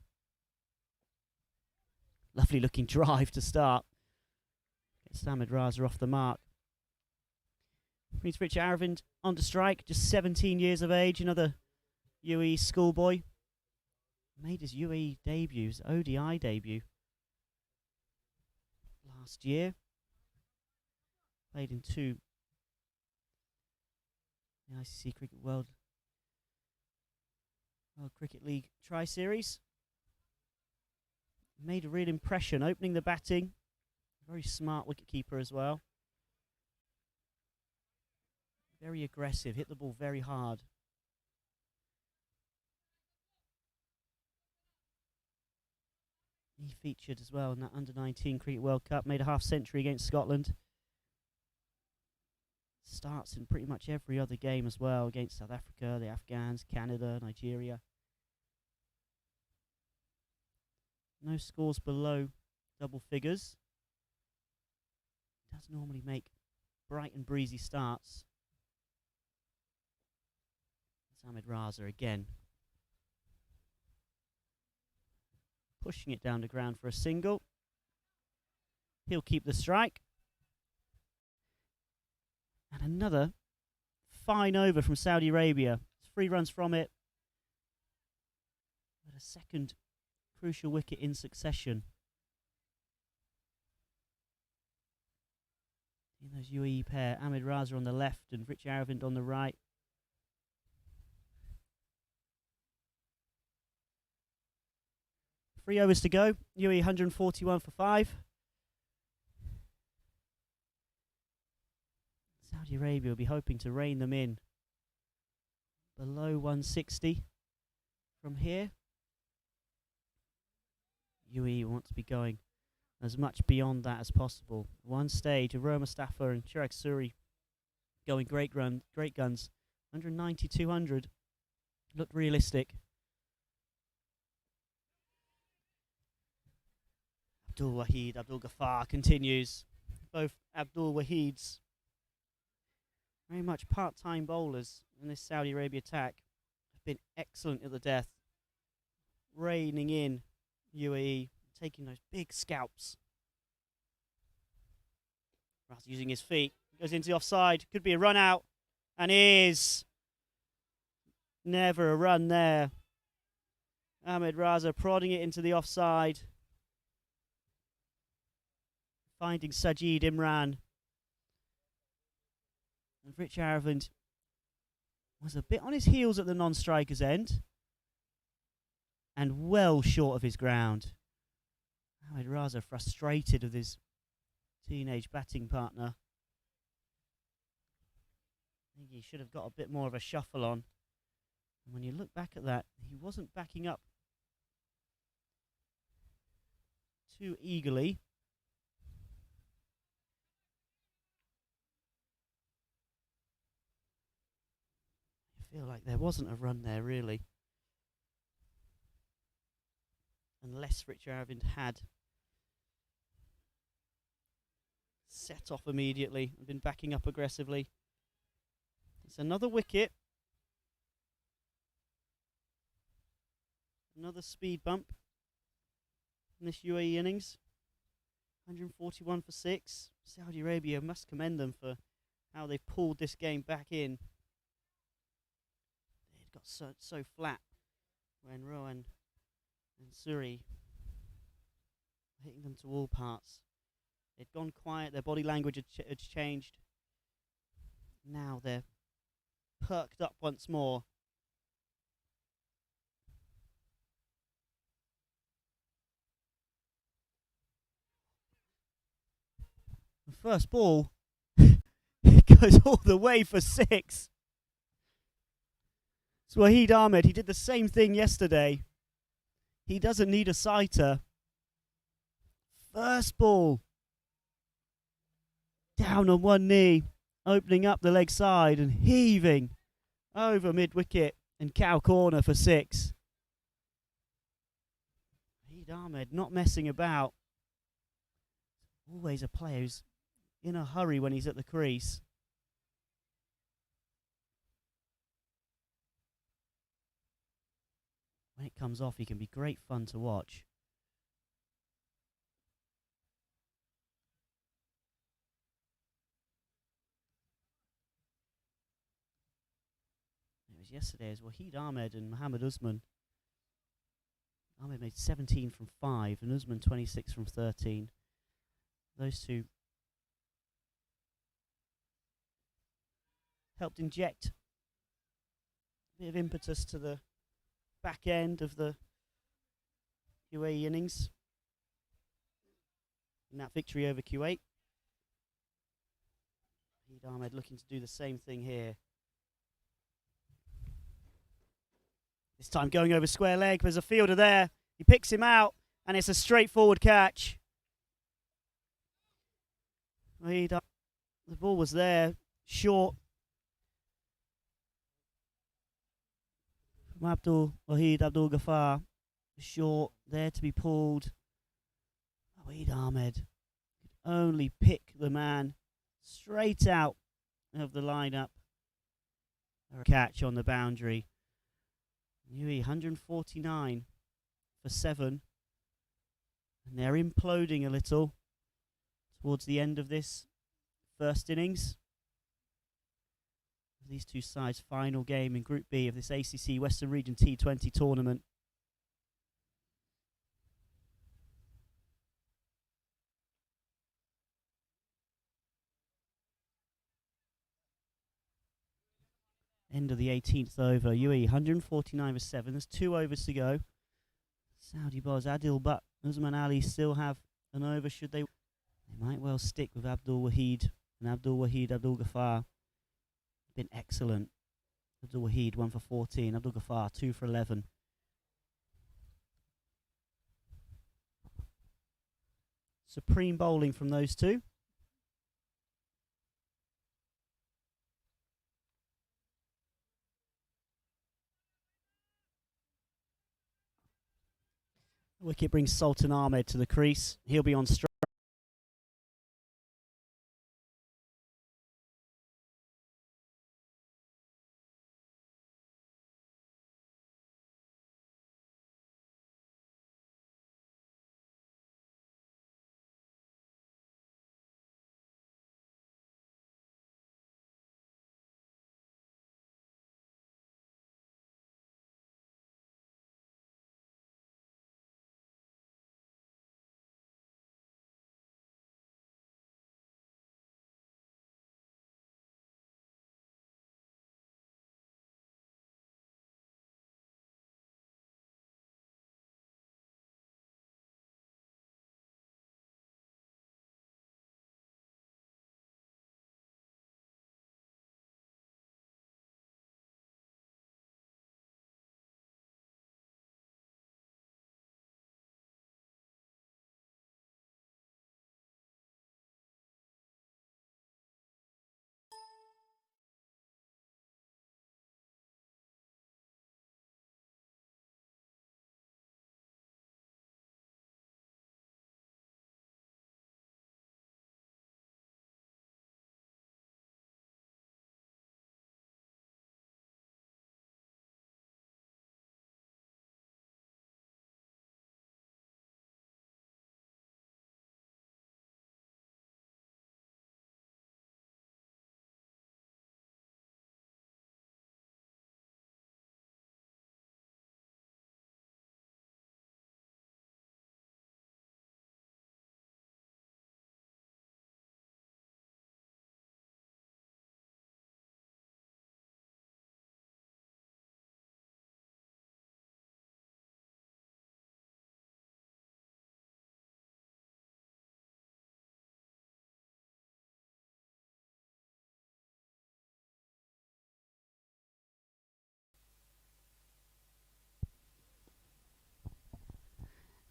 Lovely looking drive to start. Gets Ahmed Raza off the mark. Brings Rich Aravind on to strike, just 17 years of age, another UAE schoolboy. Made his UAE debut, his ODI debut last year. Played in 2 the ICC Cricket World Cricket League Tri-Series. Made a real impression, opening the batting. Very smart wicketkeeper as well. Very aggressive, hit the ball very hard. He featured as well in that Under-19 Cricket World Cup, made a half-century against Scotland. Starts in pretty much every other game as well, against South Africa, the Afghans, Canada, Nigeria. No scores below double figures. Does normally make bright and breezy starts. It's Ahmed Raza again. Pushing it down to ground for a single. He'll keep the strike. And another fine over from Saudi Arabia. It's 3 runs from it. But a second crucial wicket in succession. In those UAE pair, Ahmed Raza on the left and Rich Aravind on the right. Three overs to go. UAE 141 for 5. Saudi Arabia will be hoping to rein them in below 160 from here. UAE want to be going as much beyond that as possible. One stage, Roma Mustafa and Chirag Suri going great guns. 190, 200. Looked realistic. Abdul Wahid, Abdul Ghaffar continues. Both Abdul Wahids very much part-time bowlers in this Saudi Arabia attack have been excellent at the death, reining in UAE, taking those big scalps. Raza using his feet, goes into the offside, could be a run out, and is never a run there. Ahmed Raza prodding it into the offside, finding Sajid Imran. And Rich Aravind was a bit on his heels at the non-striker's end and well short of his ground. Ahmed Raza frustrated with his teenage batting partner. I think he should have got a bit more of a shuffle on. And when you look back at that, he wasn't backing up too eagerly. I feel like there wasn't a run there, really. Unless Richard Aravind had set off immediately and been backing up aggressively. It's another wicket. Another speed bump in this UAE innings. 141 for 6. Saudi Arabia must commend them for how they've pulled this game back in. It got so flat when Rohan and Suri were hitting them to all parts. They'd gone quiet, their body language had changed. Now they're perked up once more. The first ball it goes all the way for 6. So Wahid Ahmed, he did the same thing yesterday. He doesn't need a sighter. First ball. Down on one knee, opening up the leg side and heaving over mid-wicket and cow corner for 6. Wahid Ahmed not messing about. Always a player who's in a hurry when he's at the crease. When it comes off, he can be great fun to watch. It was yesterday as Wahid Ahmed and Mohammad Usman. Ahmed made 17 from 5 and Usman 26 from 13. Those two helped inject a bit of impetus to the back end of the UAE innings in that victory over Kuwait. Wahid Ahmed looking to do the same thing here. This time going over square leg. There's a fielder there. He picks him out, and it's a straightforward catch. The ball was there, short. From Wahid Abdul Ghaffar, short, there to be pulled. Wahid Ahmed could only pick the man straight out of the lineup. A catch on the boundary. UAE 149 for 7. And they're imploding a little towards the end of this first innings. These two sides' final game in Group B of this ACC Western Region T20 tournament. End of the 18th over. UAE 149 for 7. There's 2 overs to go. Saudi bowlers Adil Butt, Usman Ali still have an over should they. They might well stick with Abdul Wahid and Abdul Wahid Abdul Ghaffar. Been excellent. Abdul Wahid 1 for 14. Abdul Ghaffar 2 for 11. Supreme bowling from those two. Wicket brings Sultan Ahmed to the crease. He'll be on strike.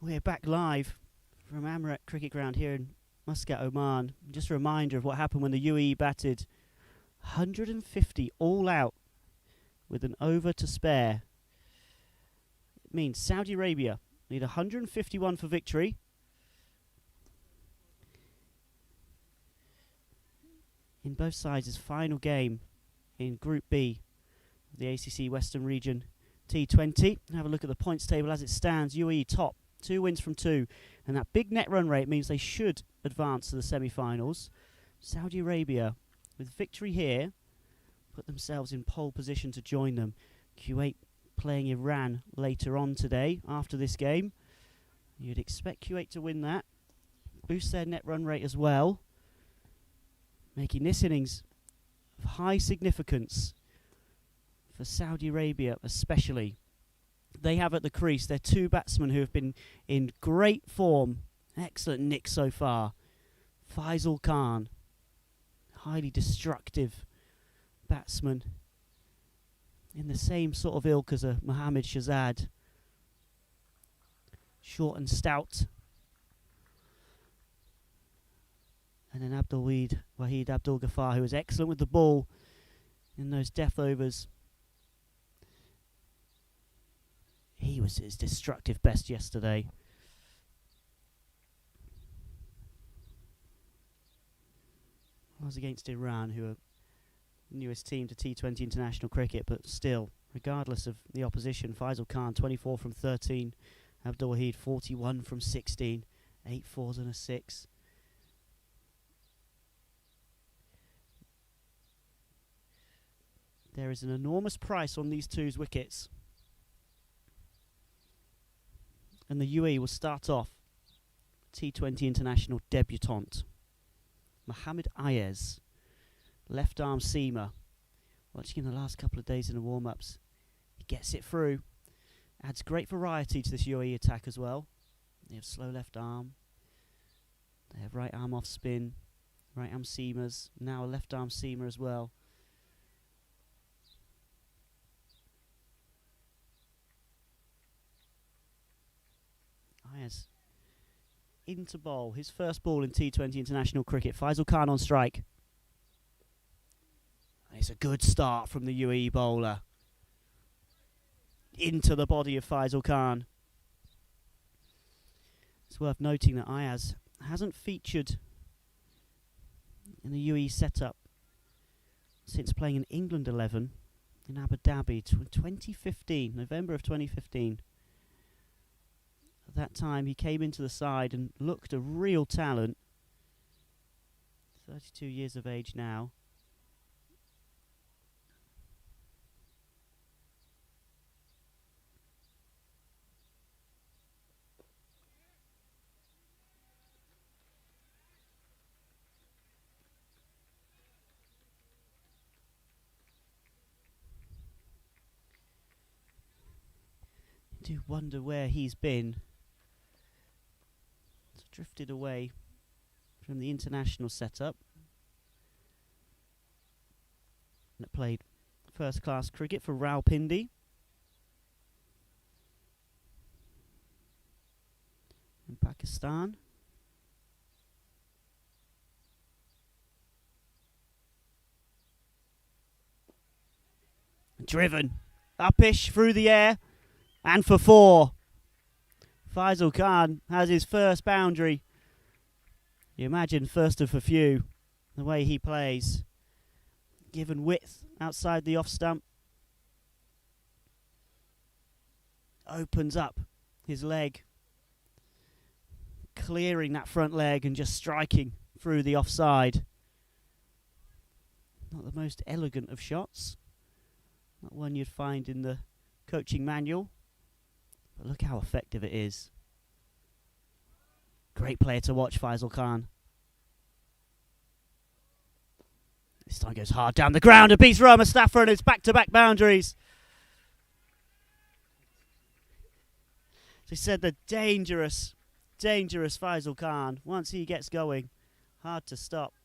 We're back live from Emirates Cricket Ground here in Muscat, Oman. Just a reminder of what happened when the UAE batted 150 all out with an over to spare. It means Saudi Arabia need 151 for victory. In both sides' final game in Group B of the ACC Western Region T20. Have a look at the points table as it stands. UAE top, 2 wins from 2. And that big net run rate means they should advance to the semi-finals. Saudi Arabia, with victory here, put themselves in pole position to join them. Kuwait playing Iran later on today after this game. You'd expect Kuwait to win that. Boost their net run rate as well, making this innings of high significance for Saudi Arabia especially. They have at the crease their 2 batsmen who have been in great form. Excellent nick so far. Faisal Khan, highly destructive batsman, in the same sort of ilk as a Mohammad Shahzad. Short and stout. And then Wahid Abdul Ghaffar, who was excellent with the ball in those death overs. He was his destructive best yesterday. I was against Iran, who are the newest team to T20 international cricket, but still, regardless of the opposition, Faisal Khan 24 from 13, Abdul Wahid 41 from 16, 8 fours and a 6. There is an enormous price on these two's wickets. And the UAE will start off T20 international debutant Mohammad Ayez, left arm seamer. Watching in the last couple of days in the warm-ups, he gets it through. Adds great variety to this UAE attack as well. They have slow left arm. They have right arm off spin, right arm seamers, now a left arm seamer as well. Ayez into bowl, his first ball in T20 international cricket. Faisal Khan on strike. And it's a good start from the UAE bowler. Into the body of Faisal Khan. It's worth noting that Ayez hasn't featured in the UAE setup since playing in England 11 in Abu Dhabi 2015, November of 2015. At that time, he came into the side and looked a real talent. 32 years of age now. I do wonder where he's been. Drifted away from the international setup. And played first class cricket for Rawalpindi. In Pakistan. Driven. Upish through the air. And for 4. Faisal Khan has his first boundary. You imagine first of a few, the way he plays. Given width outside the off stump. Opens up his leg. Clearing that front leg and just striking through the offside. Not the most elegant of shots. Not one you'd find in the coaching manual. But look how effective it is. Great player to watch, Faisal Khan. This time goes hard down the ground and beats Rohan Mustafa, and it's back-to-back boundaries. So he said the dangerous Faisal Khan. Once he gets going, hard to stop.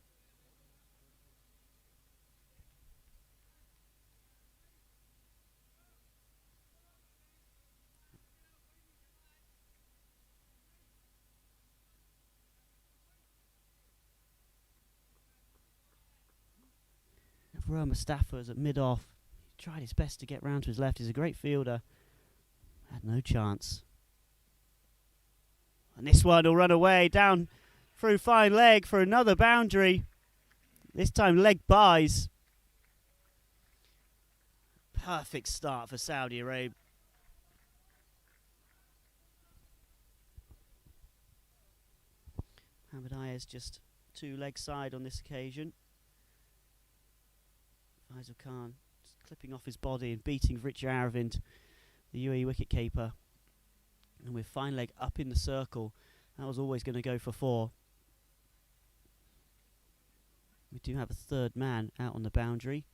Furrer Mustafa's at mid-off. He tried his best to get round to his left. He's a great fielder. Had no chance. And this one will run away down through fine leg for another boundary. This time leg buys. Perfect start for Saudi Arabia. Mohamed Ayez just two leg side on this occasion. Faisal Khan just clipping off his body and beating Richard Aravind, the UAE wicketkeeper. And with fine leg up in the circle, that was always going to go for 4. We do have a third man out on the boundary,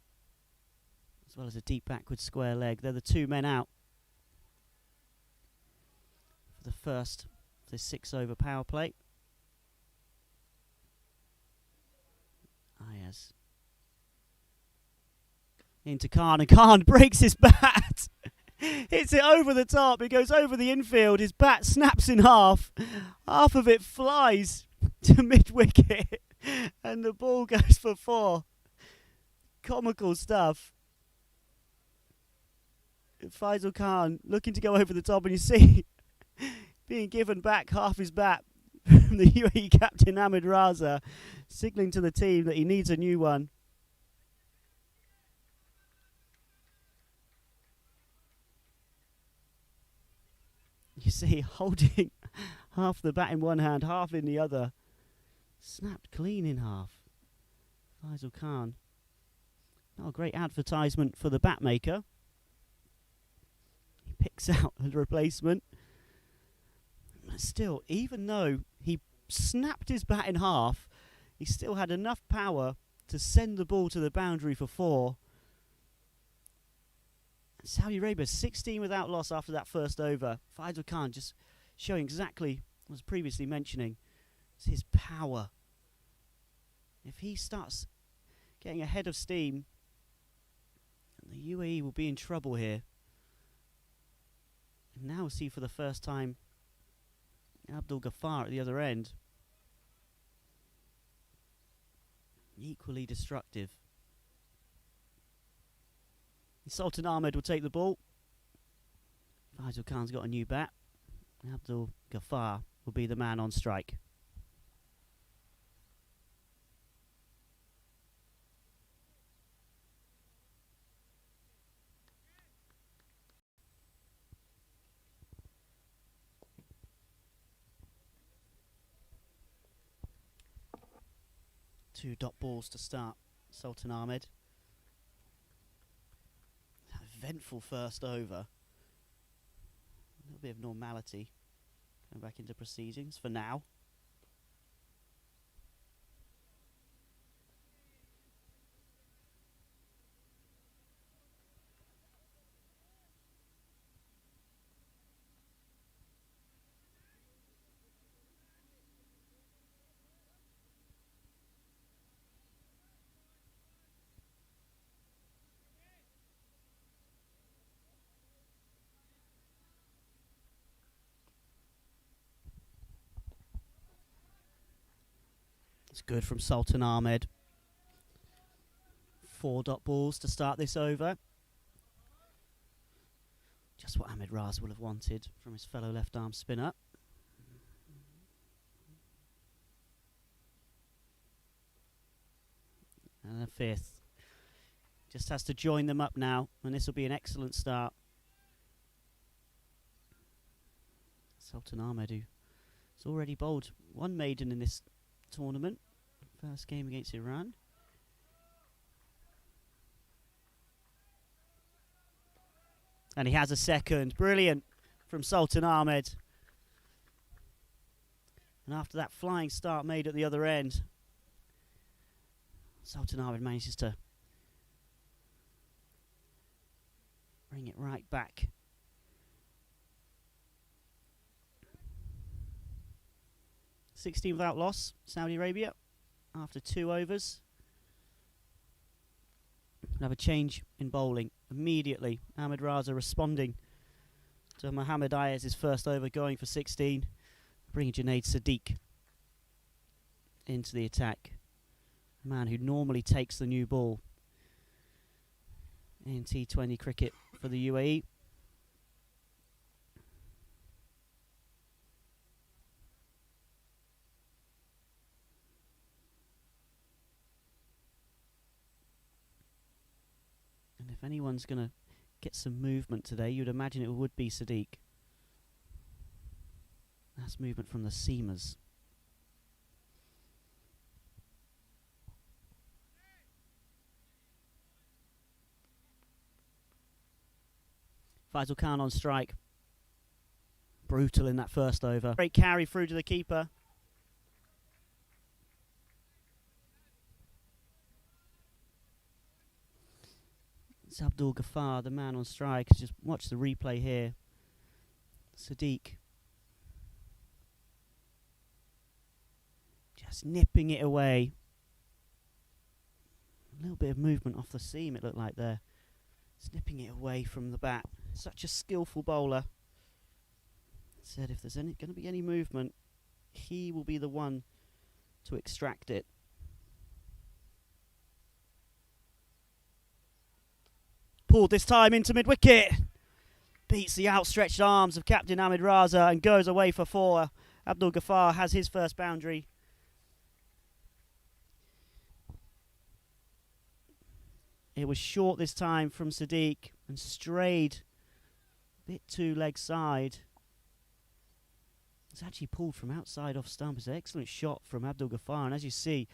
as well as a deep backward square leg. They're the 2 men out for the first of this 6-over power play. Ayez into Khan, and Khan breaks his bat. Hits it over the top. It goes over the infield. His bat snaps in half. Half of it flies to mid-wicket, and the ball goes for 4. Comical stuff. Faisal Khan looking to go over the top, and you see being given back half his bat from the UAE captain Ahmed Raza, signalling to the team that he needs a new one. You see, holding half the bat in one hand, half in the other. Snapped clean in half. Faisal Khan. Not a great advertisement for the bat maker. He picks out a replacement. Still, even though he snapped his bat in half, he still had enough power to send the ball to the boundary for 4. Saudi Arabia 16 without loss after that first over. Faisal Khan just showing exactly what I was previously mentioning. It's his power. If he starts getting ahead of steam, the UAE will be in trouble here. And now we'll see for the first time Abdul Ghaffar at the other end. Equally destructive. Sultan Ahmed will take the ball. Faisal Khan's got a new bat. Abdul Ghaffar will be the man on strike. Two dot balls to start. Sultan Ahmed. Eventful first over. A little bit of normality going back into proceedings for now. It's good from Sultan Ahmed. 4 dot balls to start this over. Just what Ahmed Raz will have wanted from his fellow left arm spinner. And a 5th. Just has to join them up now, and this will be an excellent start. Sultan Ahmed, who has already bowled 1 maiden in this tournament. First game against Iran. And he has a second. Brilliant from Sultan Ahmed. And after that flying start made at the other end, Sultan Ahmed manages to bring it right back. .16 without loss, Saudi Arabia, after 2 overs. We'll have a change in bowling immediately. Ahmed Raza responding to Mohamed Ayez's first over, going for 16. Bringing Junaid Sadiq into the attack. A man who normally takes the new ball in T20 cricket for the UAE. And if anyone's going to get some movement today, you'd imagine it would be Sadiq. That's movement from the seamers. Faisal Khan on strike. Brutal in that first over. Great carry through to the keeper. It's Abdul Ghaffar, the man on strike. Just watch the replay here. Sadiq. Just nipping it away. A little bit of movement off the seam, it looked like there. Snipping it away from the bat. Such a skillful bowler. Said if there's going to be any movement, he will be the one to extract it. Pulled this time into mid-wicket. Beats the outstretched arms of Captain Ahmed Raza and goes away for 4. Abdul Ghaffar has his first boundary. It was short this time from Sadiq and strayed a bit too leg side. It's actually pulled from outside off stump. It's an excellent shot from Abdul Ghaffar, and as you see,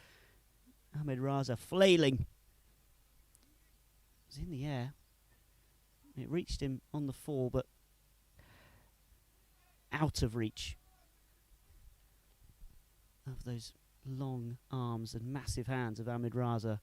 Ahmed Raza flailing. It was in the air. It reached him on the fall, but out of reach of those long arms and massive hands of Ahmed Raza.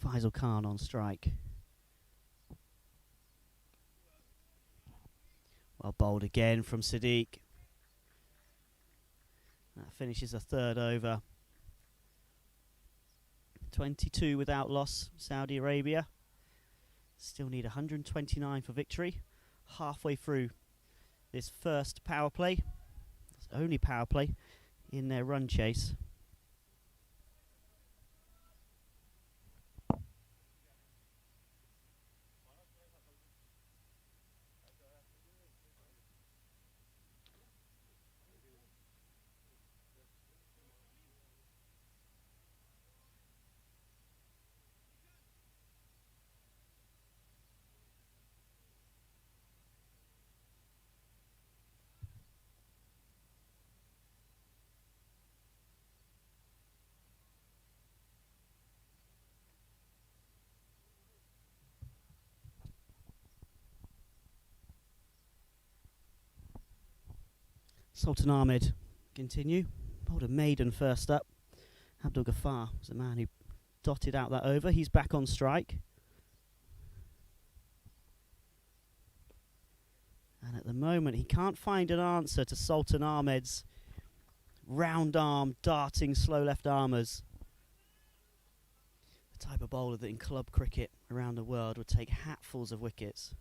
Faisal Khan on strike. Well bowled again from Sadiq. That finishes a third over. 22 without loss, Saudi Arabia. Still need 129 for victory. Halfway through this first power play. It's only power play in their run chase. Sultan Ahmed continue. Bowled a maiden first up. Abdul Ghaffar was the man who dotted out that over. He's back on strike. And at the moment he can't find an answer to Sultan Ahmed's round arm, darting slow left armers. The type of bowler that in club cricket around the world would take hatfuls of wickets.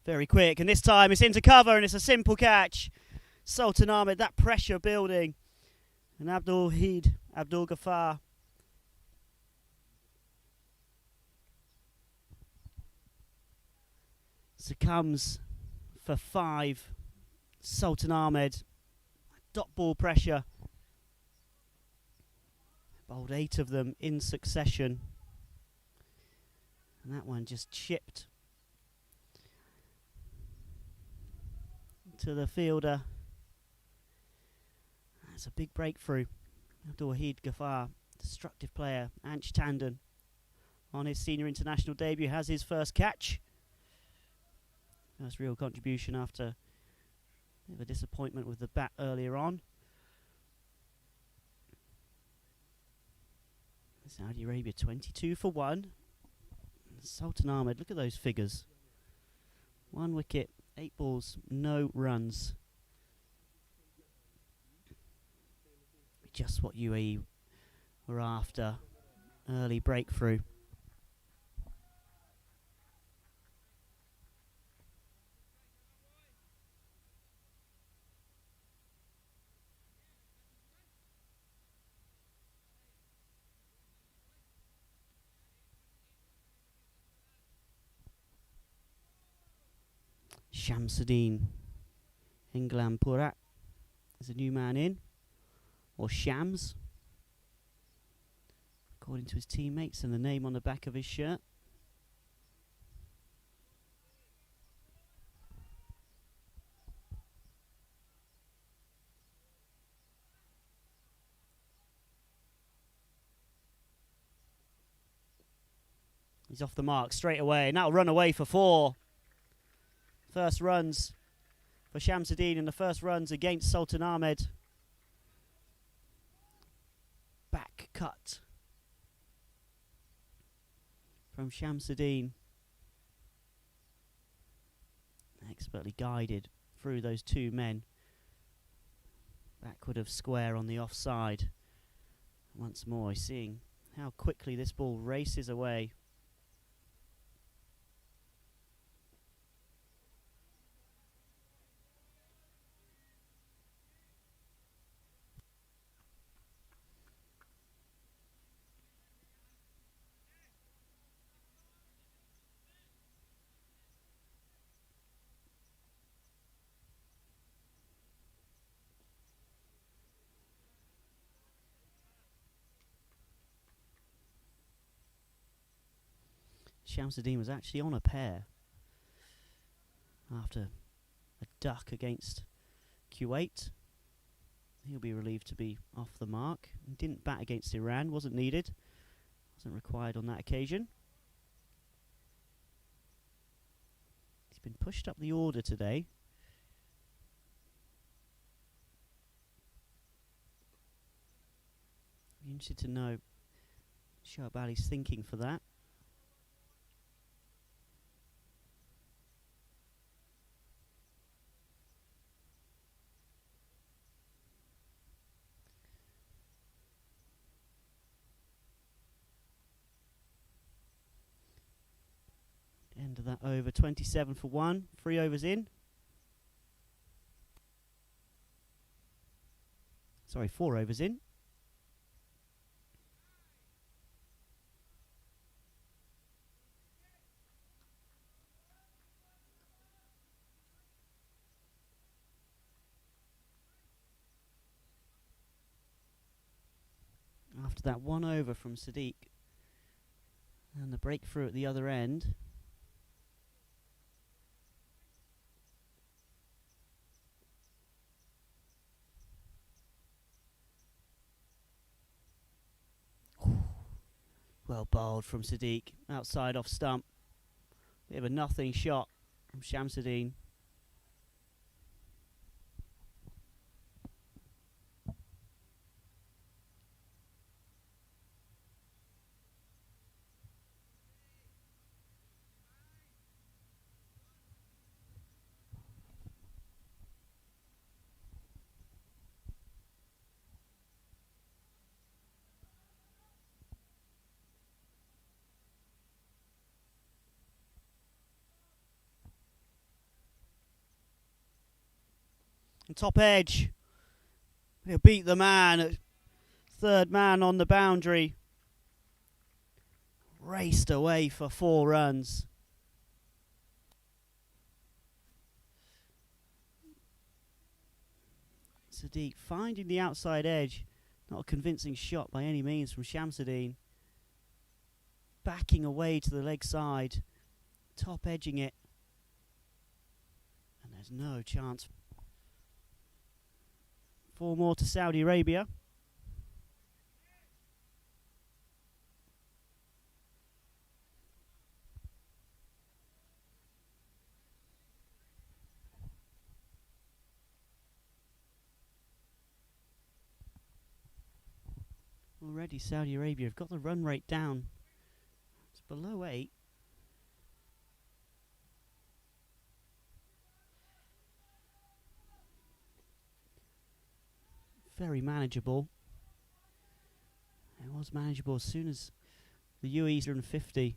Very quick, and this time it's into cover and it's a simple catch. Sultan Ahmed, that pressure building. And Abdul Ghaffar. Succumbs for 5. Sultan Ahmed, dot ball pressure. Bowled 8 of them in succession. And that one just chipped to the fielder. That's a big breakthrough. Abdul Ghaffar, destructive player. Ansh Tandon on his senior international debut, has his first catch. First real contribution after a bit of a disappointment with the bat earlier on. Saudi Arabia 22 for 1. Sultan Ahmed, look at those figures. 1 wicket, 8 balls, no runs. Just what UAE were after. Early breakthrough. Shamsuddin Englam Purat is a new man in, or Shams, according to his teammates and the name on the back of his shirt. He's off the mark straight away, and that'll run away for 4. First runs for Shamsuddin and the first runs against Sultan Ahmed. Back cut from Shamsuddin. Expertly guided through those 2 men. Backward of square on the offside. Once more, seeing how quickly this ball races away. Shamsuddin was actually on a pair after a duck against Kuwait. He'll be relieved to be off the mark. He didn't bat against Iran, wasn't needed, wasn't required on that occasion. He's been pushed up the order today. Be interested to know Shoaib Ali's thinking for that. End of that over, 27 for 1, 3 overs in. Sorry, 4 overs in. After that 1 over from Sadiq and the breakthrough at the other end. Well bowled from Sadiq, outside off stump. Bit of a nothing shot from Shamsuddin. Top edge. He'll beat the man. 3rd man on the boundary. Raced away for 4 runs. Sadiq finding the outside edge. Not a convincing shot by any means from Shamsuddin. Backing away to the leg side. Top edging it. And there's no chance. 4 more to Saudi Arabia. Already Saudi Arabia have got the run rate down. It's below 8. Very manageable. It was manageable as soon as the UAE's 150.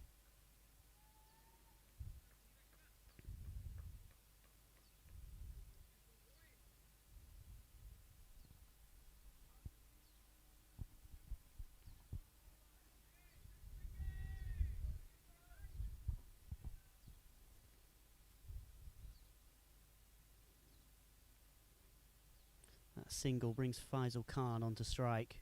That single brings Faisal Khan onto strike.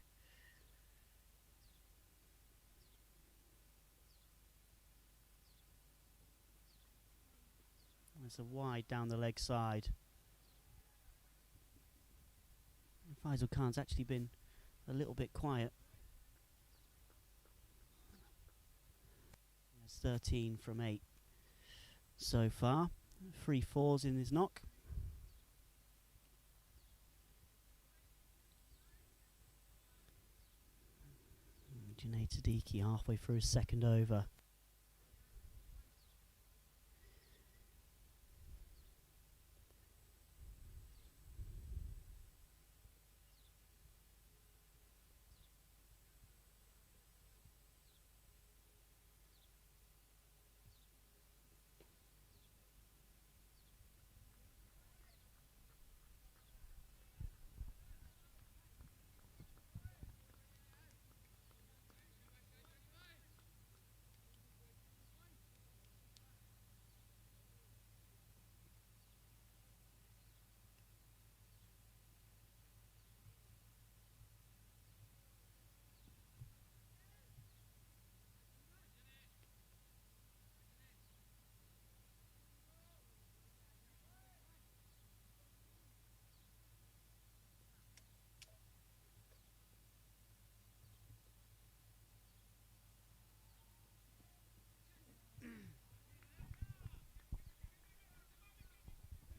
It's a wide down the leg side. And Faisal Khan's actually been a little bit quiet. It's 13 from 8 so far. 3 fours in his knock. Junaid Siddiqui halfway through his second over.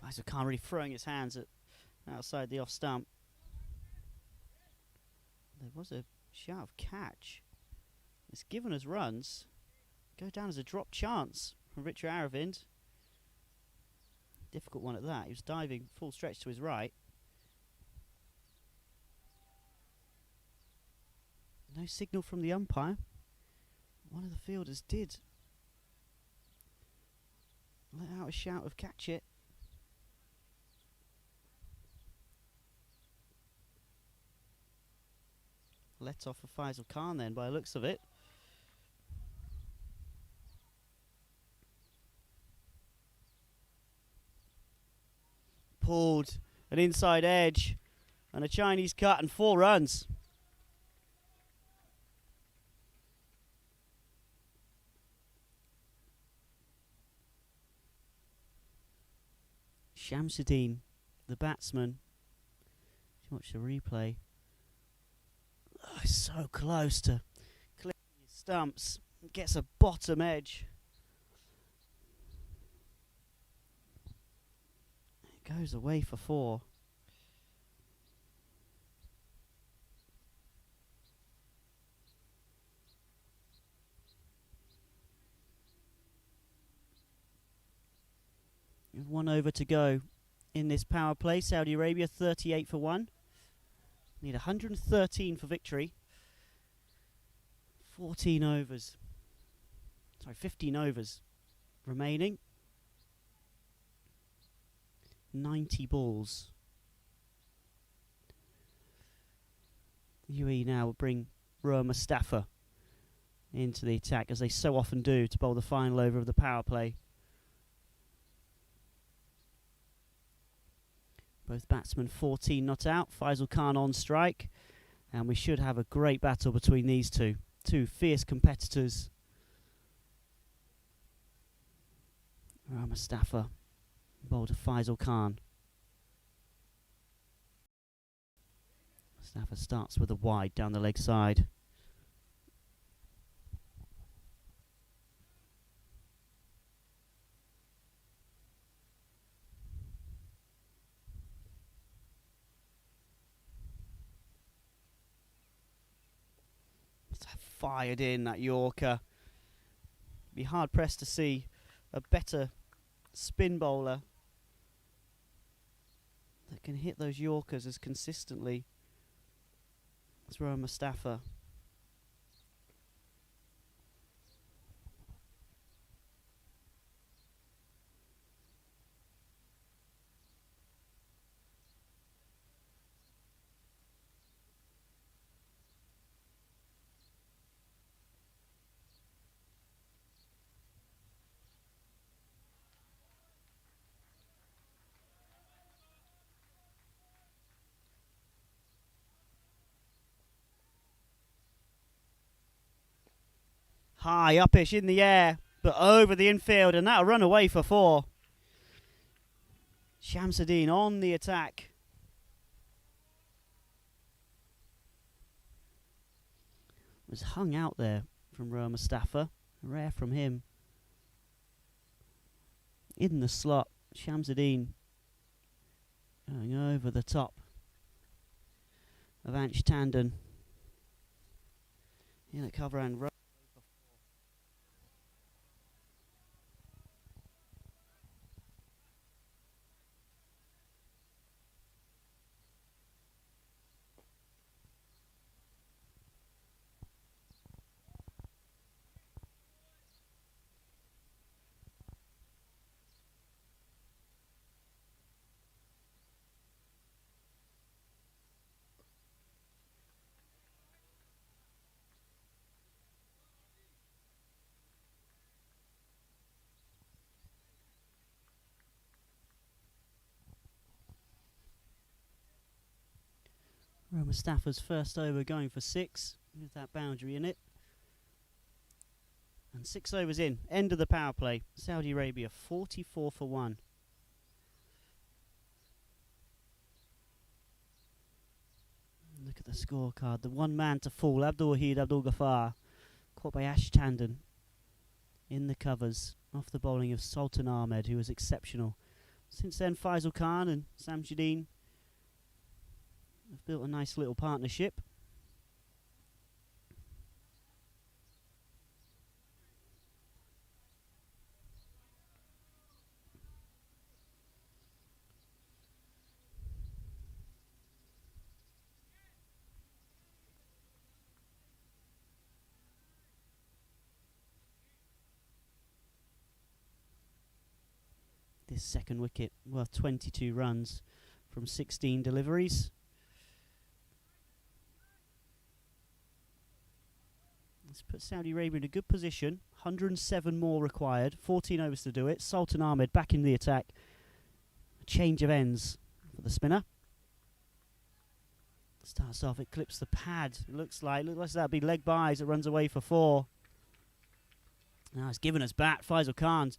Faisal Khan really throwing his hands at outside the off stump. There was a shout of catch. It's given us runs. Go down as a drop chance from Richard Aravind. Difficult one at that. He was diving full stretch to his right. No signal from the umpire. One of the fielders did let out a shout of catch it. Let off for Faisal Khan then, by the looks of it. Pulled an inside edge and a Chinese cut and 4 runs. Shamsuddin, the batsman. Watch the replay. Oh, he's so close to clearing his stumps. Gets a bottom edge. It goes away for 4. With 1 over to go in this power play. Saudi Arabia 38 for 1. Need 113 for victory. 14 overs. Sorry, 15 overs remaining. 90 balls. UAE now will bring Roa Mustafa into the attack, as they so often do, to bowl the final over of the power play. Both batsmen 14 not out. Faisal Khan on strike. And we should have a great battle between these two. Two fierce competitors. Mustafa bowled to Faisal Khan. Mustafa starts with a wide down the leg side. fired in that Yorker. Be hard pressed to see a better spin bowler that can hit those Yorkers as consistently as Rohan Mustafa. High upish in the air, but over the infield, and that'll run away for 4. Shamsuddin on the attack. Was hung out there from Rohan Mustafa. Rare from him. In the slot, Shamsuddin going over the top of Ansh Tandon. In at cover and run. Rohan Mustafa's first over going for 6 with that boundary in it. And 6 overs in, end of the power play. Saudi Arabia 44 for 1. Look at the scorecard. The one man to fall, Abdul Wahid Abdul Ghaffar, caught by Ansh Tandon in the covers off the bowling of Sultan Ahmed, who was exceptional. Since then, Faisal Khan and Samsudeen have built a nice little partnership. This second wicket worth 22 runs from 16 deliveries. Let's put Saudi Arabia in a good position. 107 more required. 14 overs to do it. Sultan Ahmed back in the attack. A change of ends for the spinner. Starts off, it clips the pad. It looks like that'd be leg buys. It runs away for 4. Now it's given us bat. Faisal Khan's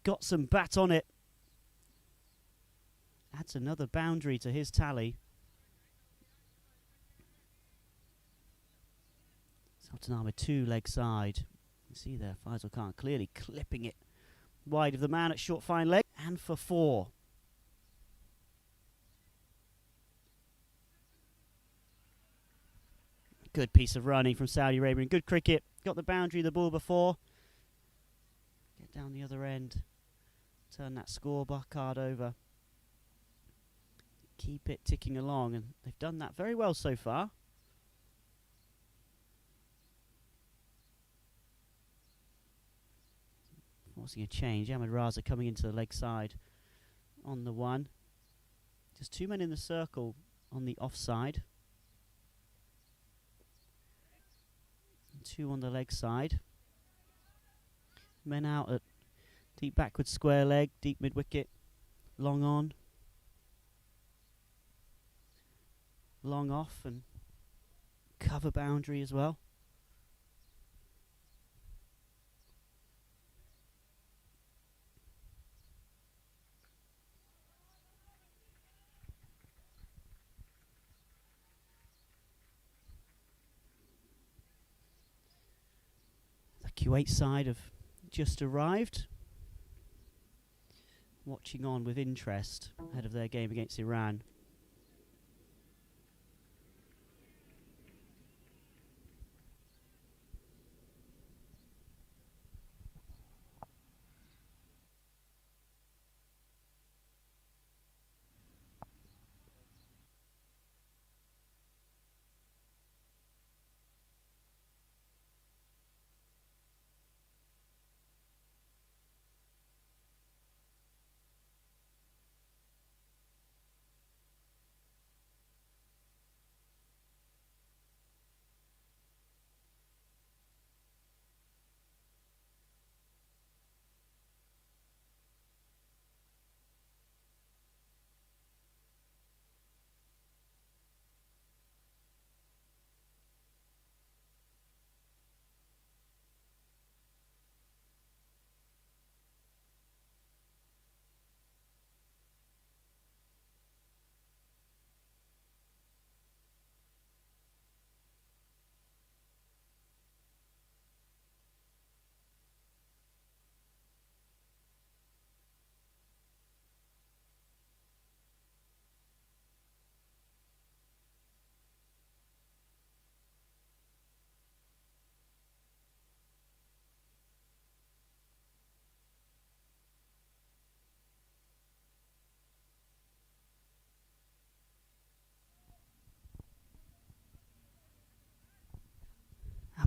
got some bat on it. Adds another boundary to his tally. Sultan Ahmed 2 leg side. You see there, Faisal Khan clearly clipping it wide of the man at short fine leg. And for 4. Good piece of running from Saudi Arabia. Good cricket. Got the boundary of the ball before. Get down the other end. Turn that scoreboard card over. Keep it ticking along. And they've done that very well so far. Forcing a change. Ahmed Raza coming into the leg side on the 1. Just 2 men in the circle on the offside. 2 on the leg side. Men out at deep backward square leg, deep mid wicket, long on, long off, and cover boundary as well. Kuwait side have just arrived, watching on with interest ahead of their game against Iran. .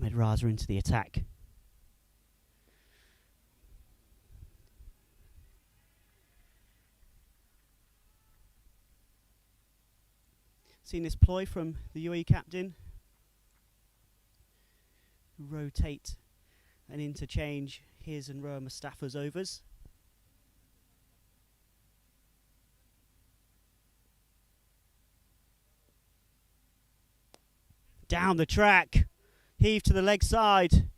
Ahmed Raza into the attack. Seen this ploy from the UAE captain. Rotate and interchange his and Roa Mustafa's overs. Down the track, heave to the leg side,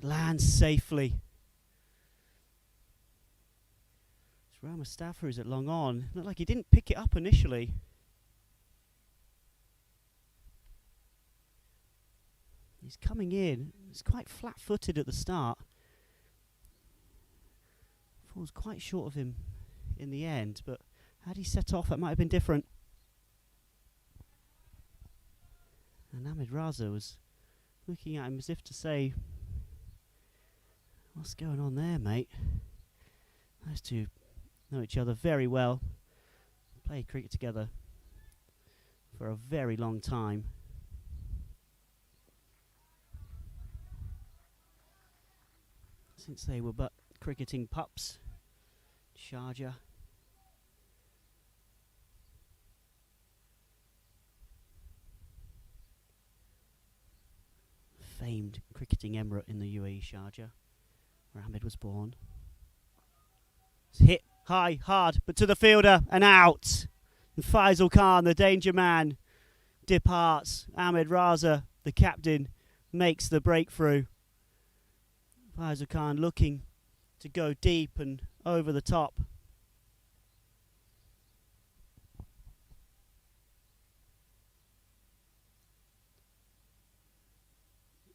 lands safely. It's Roa Mustafa who's at long on. Looked like he didn't pick it up initially. He's coming in. He's quite flat-footed at the start. Falls quite short of him in the end, but had he set off, that might have been different. And Ahmed Raza was looking at him as if to say, "What's going on there, mate?" Those two know each other very well. Played cricket together for a very long time. Since they were but cricketing pups. Sharjah. Famed cricketing emirate in the UAE, Sharjah, where Ahmed was born. It's hit high, hard, but to the fielder and out. And Faisal Khan, the danger man, departs. Ahmed Raza, the captain, makes the breakthrough. Faisal Khan looking to go deep and over the top.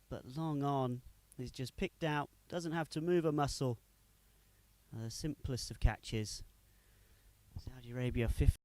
But long on, he's just picked out, doesn't have to move a muscle. The simplest of catches. Saudi Arabia 50.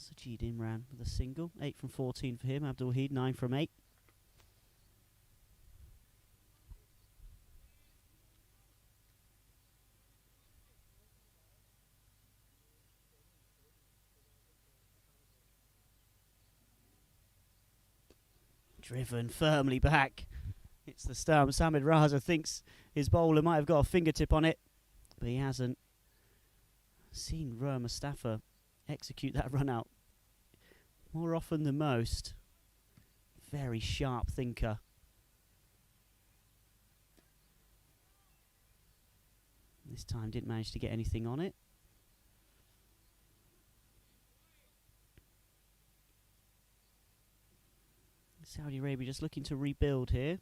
Sajid Imran with a single. 8 from 14 for him. Abdul Wahid 9 from 8. Driven firmly back. It's the stumps. Ahmed Raza thinks his bowler might have got a fingertip on it, but he hasn't. Seen Roa Mustafa execute that run out more often than most. Very sharp thinker. This time didn't manage to get anything on it. Saudi Arabia just looking to rebuild here.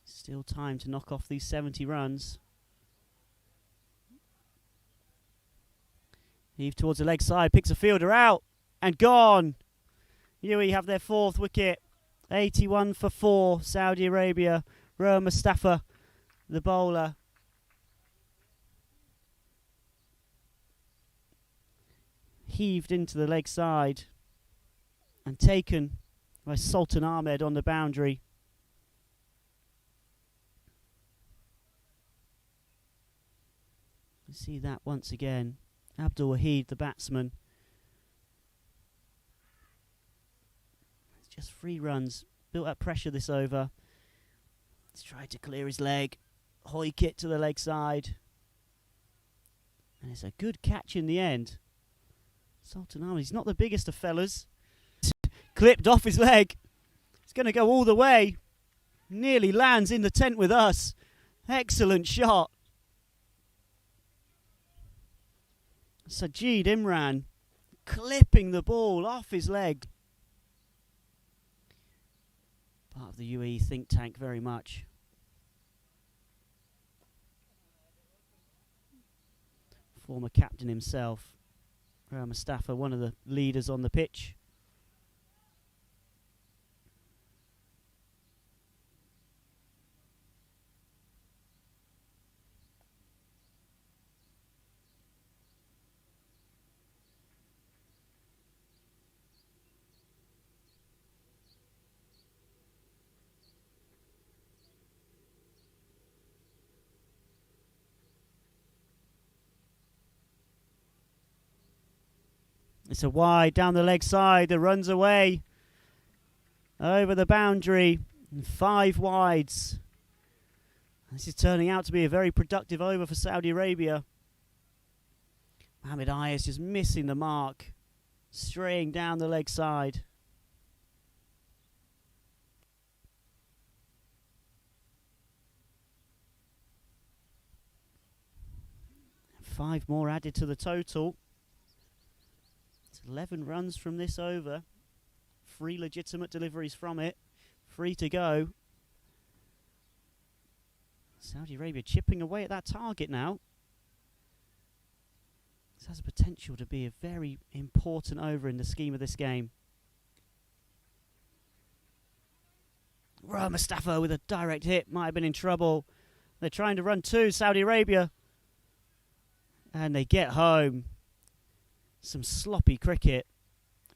Still time to knock off these 70 runs. Heave towards the leg side, picks a fielder out, and gone. UAE have their 4th wicket. 81 for 4, Saudi Arabia. Roa Mustafa, the bowler. Heaved into the leg side and taken by Sultan Ahmed on the boundary. You see that once again. Abdul Wahid, the batsman. It's just 3 runs. Built up pressure this over. He's tried to clear his leg. Hoik it to the leg side. And it's a good catch in the end. Sultan Ahmed, he's not the biggest of fellas. Clipped off his leg. It's going to go all the way. Nearly lands in the tent with us. Excellent shot. Sajid Imran clipping the ball off his leg. Part of the UAE think tank very much. Former captain himself, Mustafa, one of the leaders on the pitch. It's a wide down the leg side that runs away over the boundary. 5 wides. This is turning out to be a very productive over for Saudi Arabia. Mohamed Ayes just missing the mark, straying down the leg side. Five more added to the total. 11 runs from this over. 3 legitimate deliveries from it. 3 to go. Saudi Arabia chipping away at that target now. This has the potential to be a very important over in the scheme of this game. Mustafa with a direct hit. Might have been in trouble. They're trying to run 2, Saudi Arabia. And they get home. Some sloppy cricket.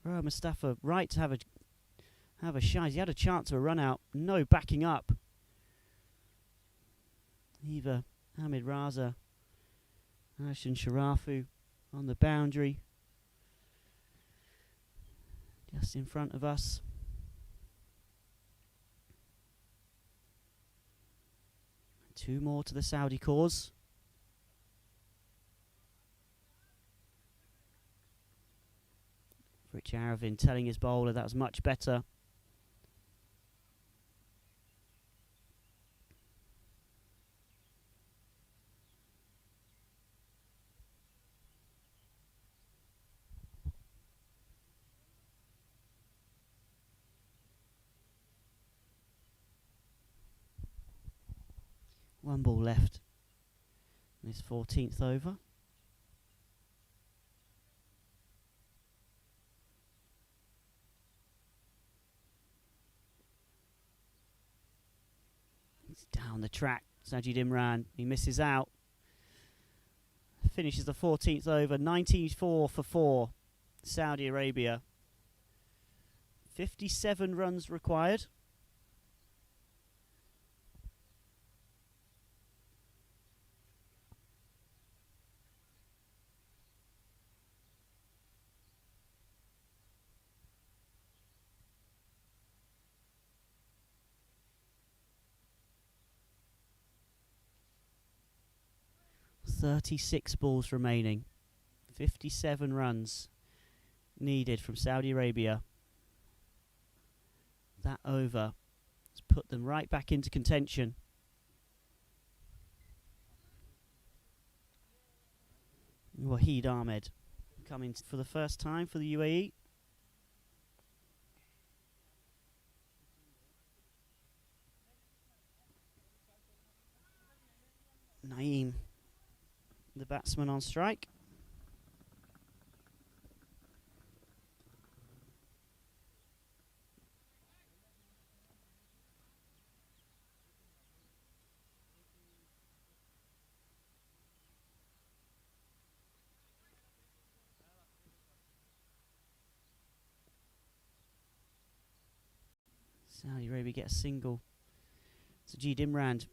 Mustafa right to have a shot. He had a chance of a run out. No backing up. Either Hamid Raza, Hashan Sharafu on the boundary. Just in front of us. Two more to the Saudi cause. Rich Aravin telling his bowler that was much better. One ball left in this 14th over. Down the track, Sajid Imran, he misses out. Finishes the 14th over, 94 for 4, Saudi Arabia. 57 runs required. .36 balls remaining. 57 runs needed from Saudi Arabia. That over has put them right back into contention. Wahid Ahmed coming for the first time for the UAE. Naeem, the batsman, on strike. Saudi Arabia get a single. Sajid Imran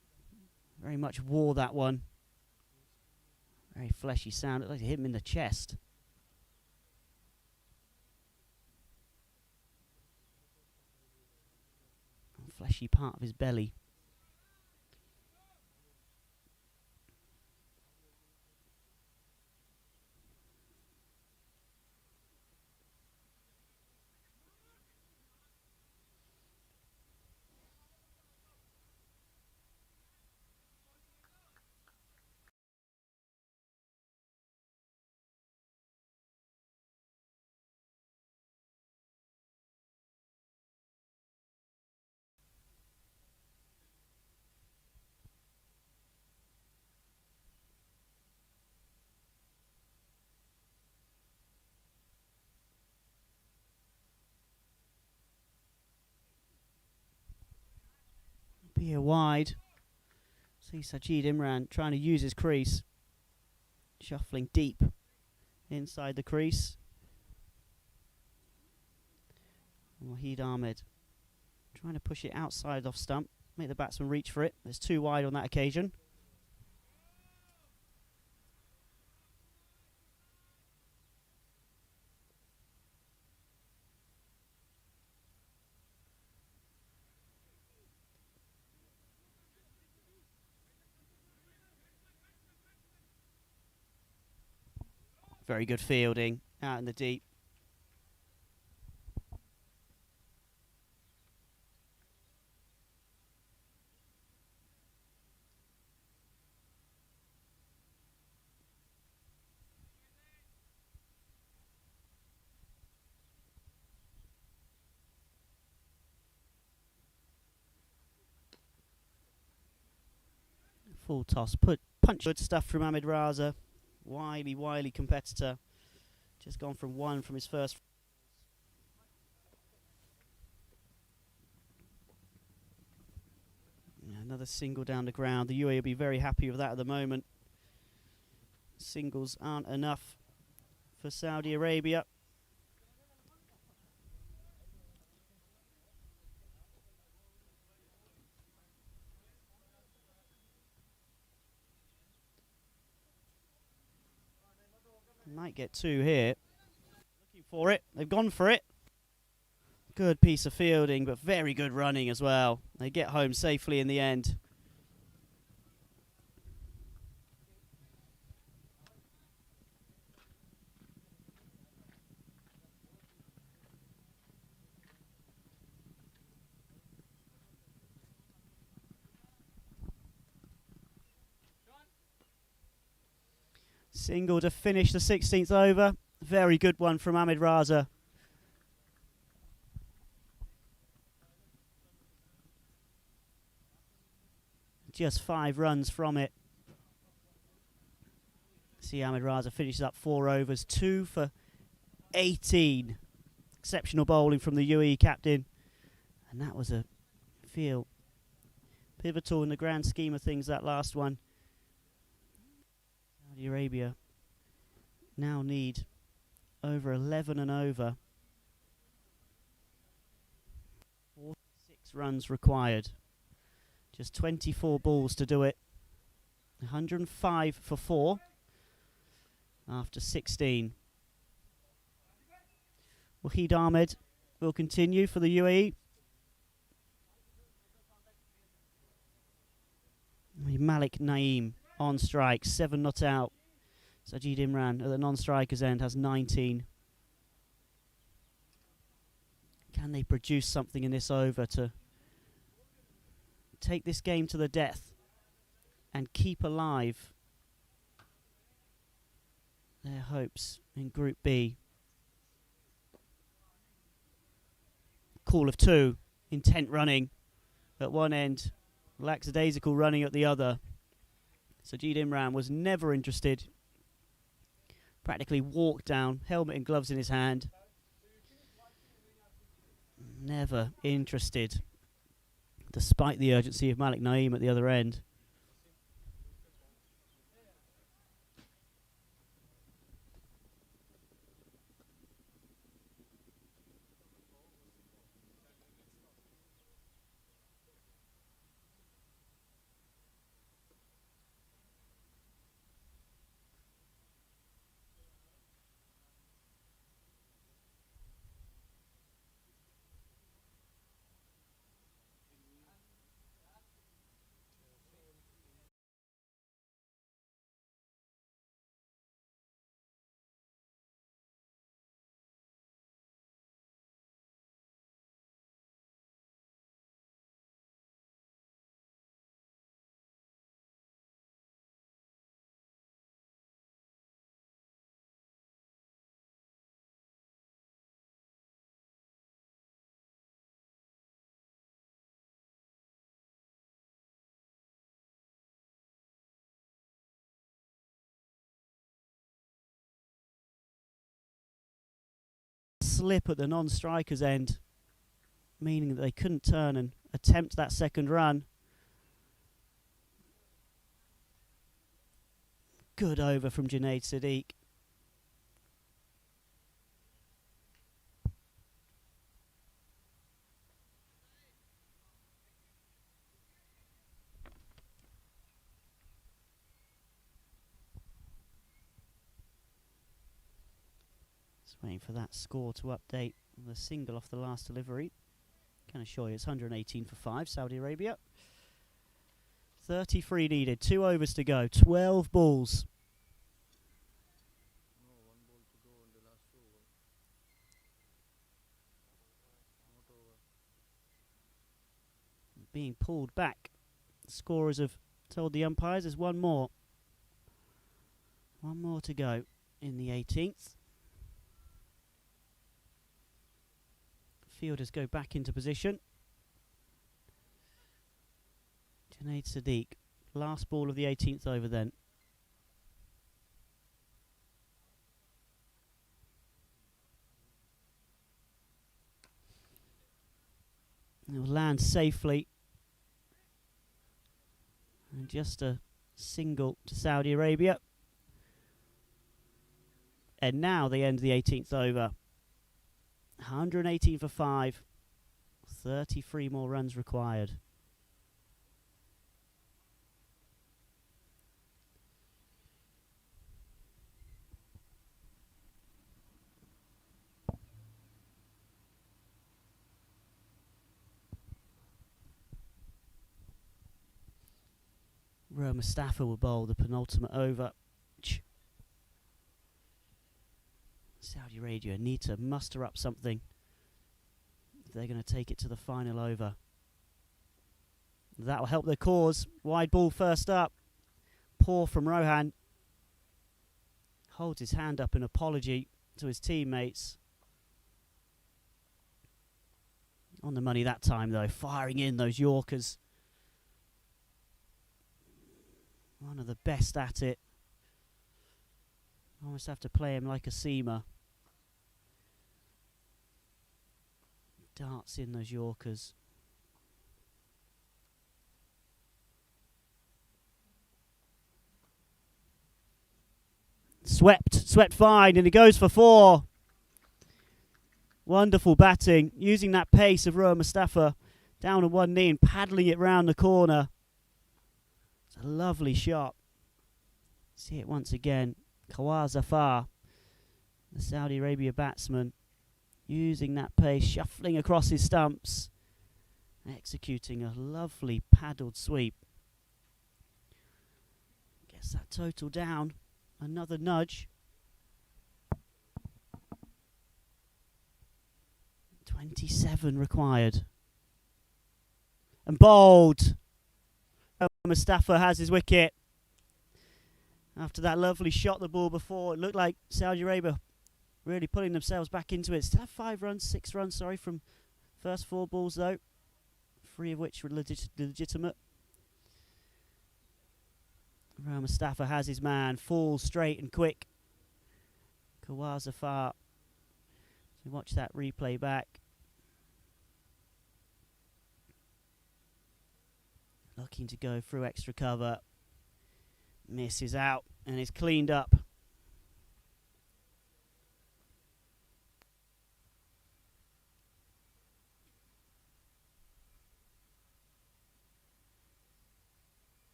very much wore that one. Very fleshy sound. It looked like it hit him in the chest. Fleshy part of his belly. Clear wide. See Sajid Imran trying to use his crease. Shuffling deep inside the crease. Wahid Ahmed trying to push it outside off stump. Make the batsman reach for it. There's too wide on that occasion. Very good fielding out in the deep. Full toss, punch. Good stuff from Ahmed Raza. Wily competitor. Just gone from one from his first. Yeah, another single down the ground. The UAE will be very happy with that at the moment. Singles aren't enough for Saudi Arabia. Might get two here. Looking for it. They've gone for it. Good piece of fielding, but very good running as well. They get home safely in the end. Single to finish the 16th over. Very good one from Ahmed Raza. Just 5 runs from it. See Ahmed Raza finishes up 4 overs, 2 for 18. Exceptional bowling from the UAE captain. And that was pivotal in the grand scheme of things, that last one. Saudi Arabia now need over 11 and over. 46 runs required. Just 24 balls to do it. 105 for 4 after 16. Wahid Ahmed will continue for the UAE. Malik Naeem on strike, 7 not out. Sajid Imran at the non-striker's end has 19. Can they produce something in this over to take this game to the death and keep alive their hopes in Group B? Call of 2, intent running at one end, lackadaisical running at the other. Sajid Imran was never interested. Practically walked down, helmet and gloves in his hand. Never interested, despite the urgency of Malik Naeem at the other end. Slip at the non-striker's end, meaning that they couldn't turn and attempt that second run. Good over from Junaid Sadiq. Just waiting for that score to update. The single off the last delivery. Can assure you it's 118 for 5, Saudi Arabia. 33 needed, 2 overs to go, 12 balls. Being pulled back. The scorers have told the umpires there's one more. One more to go in the 18th. Fielders go back into position. Junaid Sadiq, last ball of the 18th over then. It will land safely. And just a single to Saudi Arabia. And now they end the 18th over. 118 for 5. 33 more runs required. Mustafa will bowl the penultimate over. Saudi Arabia need to muster up something if they're going to take it to the final over. That will help their cause. Wide ball first up. Poor from Rohan. Holds his hand up in apology to his teammates. On the money that time though, firing in those Yorkers. One of the best at it. Almost have to play him like a seamer. Darts in those Yorkers. Swept fine, and he goes for 4. Wonderful batting, using that pace of Rohan Mustafa down on one knee and paddling it round the corner. It's a lovely shot. See it once again. Khawar Zafar, the Saudi Arabia batsman, using that pace, shuffling across his stumps, executing a lovely paddled sweep. Gets that total down. Another nudge. 27 required. And bowled. Mustafa has his wicket. After that lovely shot the ball before, it looked like Saudi Arabia really pulling themselves back into it. Still have 6 runs, from first 4 balls though. 3 of which were legitimate. Rohan Mustafa has his man, falls straight and quick. Khawar Zafar. So watch that replay back. Looking to go through extra cover. Misses out and is cleaned up.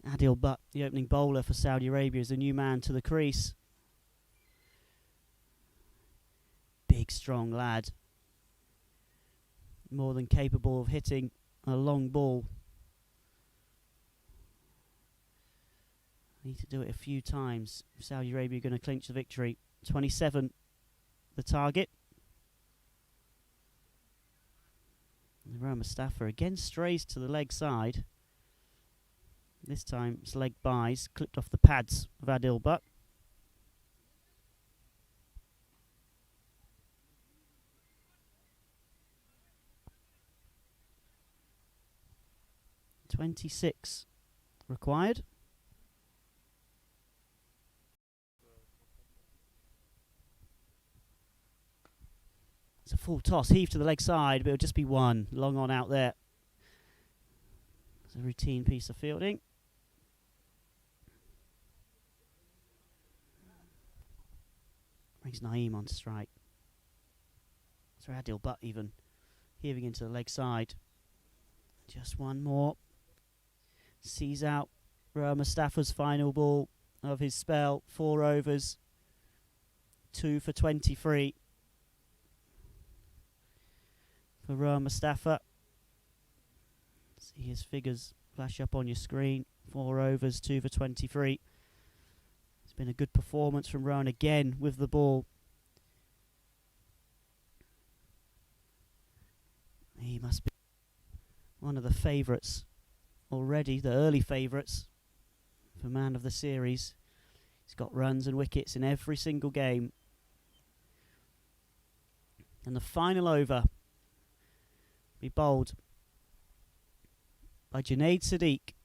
Adil Butt, the opening bowler for Saudi Arabia, is the new man to the crease. Big, strong lad. More than capable of hitting a long ball. Need to do it a few times. Saudi Arabia going to clinch the victory. 27, the target. Rohan Mustafa again strays to the leg side. This time it's leg byes, clipped off the pads of Adil Butt. .26 required. It's a full toss, heave to the leg side, but it'll just be 1. Long on out there. It's a routine piece of fielding. Brings Naeem on strike. So Adil Butt even heaving into the leg side. Just one more. Sees out Mustafa's final ball of his spell. 4 overs. 2 for 23. For Mustafa. See his figures flash up on your screen. 4 overs, 2 for 23. It's been a good performance from Rowan again with the ball. He must be one of the favourites already, the early favourites for man of the series. He's got runs and wickets in every single game. And the final over be bowled by Junaid Sadiq.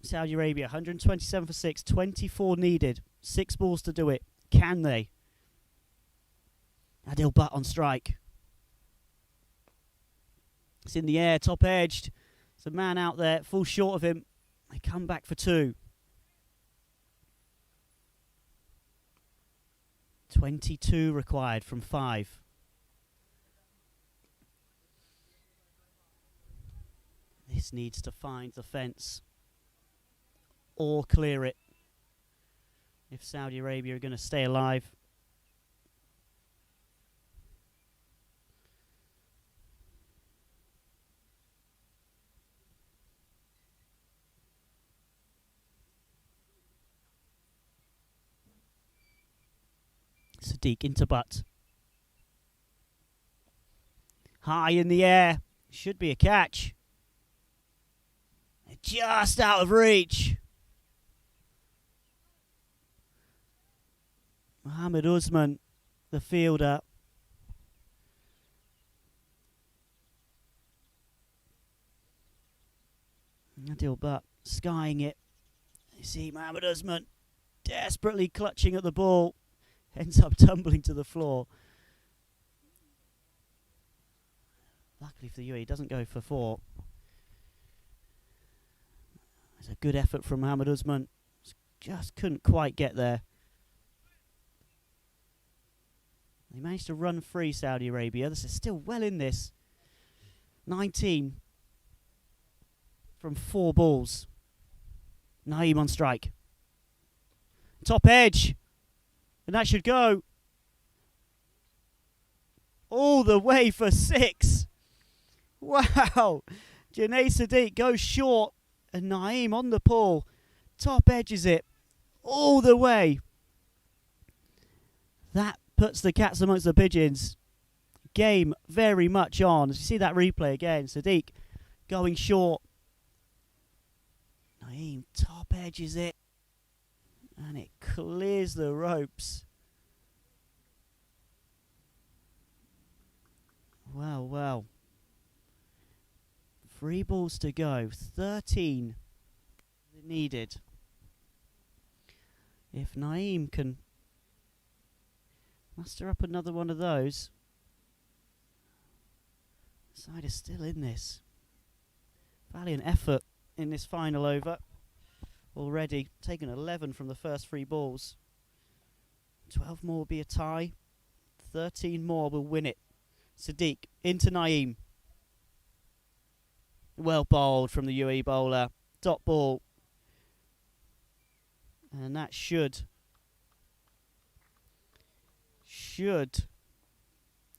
Saudi Arabia, 127 for 6, 24 needed, 6 balls to do it. Can they? Adil Butt on strike. It's in the air, top edged. There's a man out there, full short of him. They come back for 2. 22 required from 5. This needs to find the fence or clear it if Saudi Arabia are going to stay alive. Sadiq into Butt. High in the air. Should be a catch. Just out of reach. Mohammed Usman, the fielder. Adil Butt skying it. You see Mohammed Usman desperately clutching at the ball. Ends up tumbling to the floor. Luckily for the UAE, doesn't go for 4. It's a good effort from Mohammed Usman. Just couldn't quite get there. They managed to run free Saudi Arabia. This is still well in this. 19 from 4 balls. Naeem on strike. Top edge. And that should go all the way for 6. Wow. Junaid Sadiq goes short. And Naeem on the pull. Top edges it all the way. That puts the cats amongst the pigeons. Game very much on. As you see that replay again. Sadiq going short. Naeem top edges it. And it clears the ropes. Well, well. 3 balls to go. 13 needed. If Naeem can muster up another one of those, the side is still in this. Valiant effort in this final over. Already taken 11 from the first 3 balls. 12 more will be a tie. 13 more will win it. Sadiq into Naeem. Well bowled from the UAE bowler. Dot ball. And that should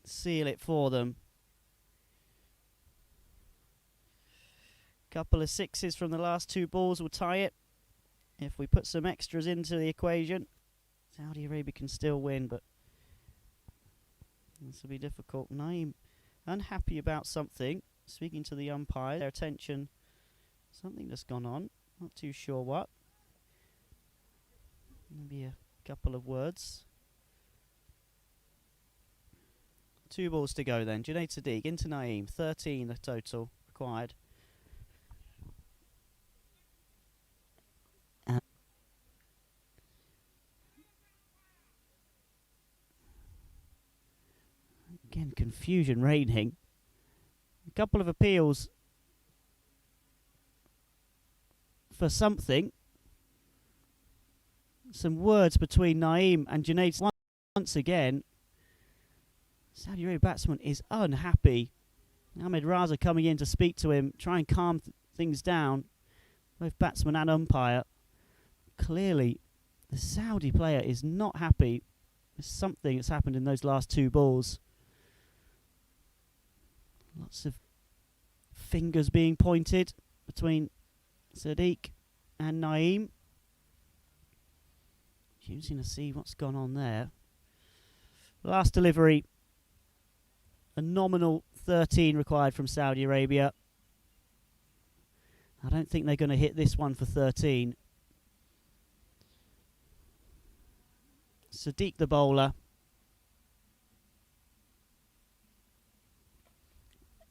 seal it for them. Couple of 6s from the last 2 balls will tie it. If we put some extras into the equation, Saudi Arabia can still win, but this will be difficult. Naeem unhappy about something. Speaking to the umpire, their attention, something that's gone on. Not too sure what. Maybe a couple of words. 2 balls to go then. Junaid Sadiq into Naeem. 13 the total required. Again, confusion reigning. A couple of appeals for something. Some words between Naeem and Junaid. Once again, Saudi Arabia batsman is unhappy. Ahmed Raza coming in to speak to him, try and calm things down, both batsman and umpire. Clearly, the Saudi player is not happy. There's something that's happened in those last 2 balls. Lots of fingers being pointed between Sadiq and Naeem. Using to see what's gone on there. Last delivery, a nominal 13 required from Saudi Arabia. I don't think they're going to hit this one for 13. Sadiq the bowler.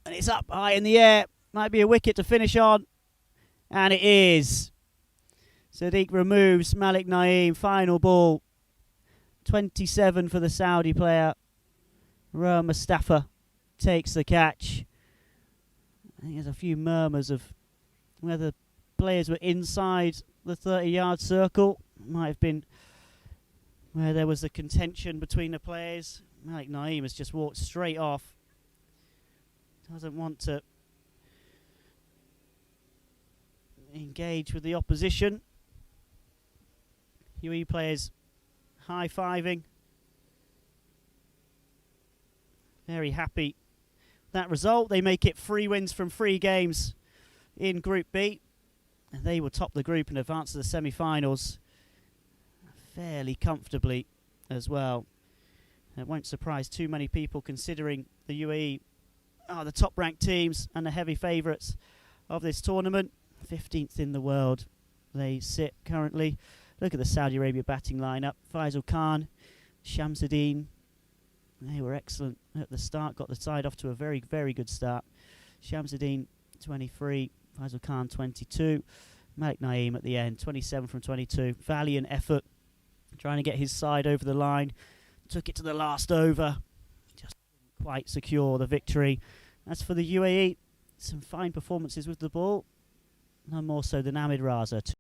And it's up high in the air. Might be a wicket to finish on. And it is. Sadiq removes Malik Naeem. Final ball. 27 for the Saudi player. Rohan Mustafa takes the catch. I think there's a few murmurs of whether players were inside the 30-yard circle. Might have been where there was the contention between the players. Malik Naeem has just walked straight off. Doesn't want to engage with the opposition. UAE players high-fiving. Very happy with that result. They make it 3 wins from 3 games in Group B. And they will top the group and advance to the semi-finals fairly comfortably as well. It won't surprise too many people considering the UAE are the top-ranked teams and the heavy favourites of this tournament. 15th in the world they sit currently. Look at the Saudi Arabia batting lineup. Faisal Khan, Shamsuddin. They were excellent at the start. Got the side off to a very, very good start. Shamsuddin, 23. Faisal Khan, 22. Malik Naeem at the end, 27 from 22. Valiant effort, trying to get his side over the line. Took it to the last over. Just didn't quite secure the victory. As for the UAE, some fine performances with the ball. None more so than Ahmed Raza.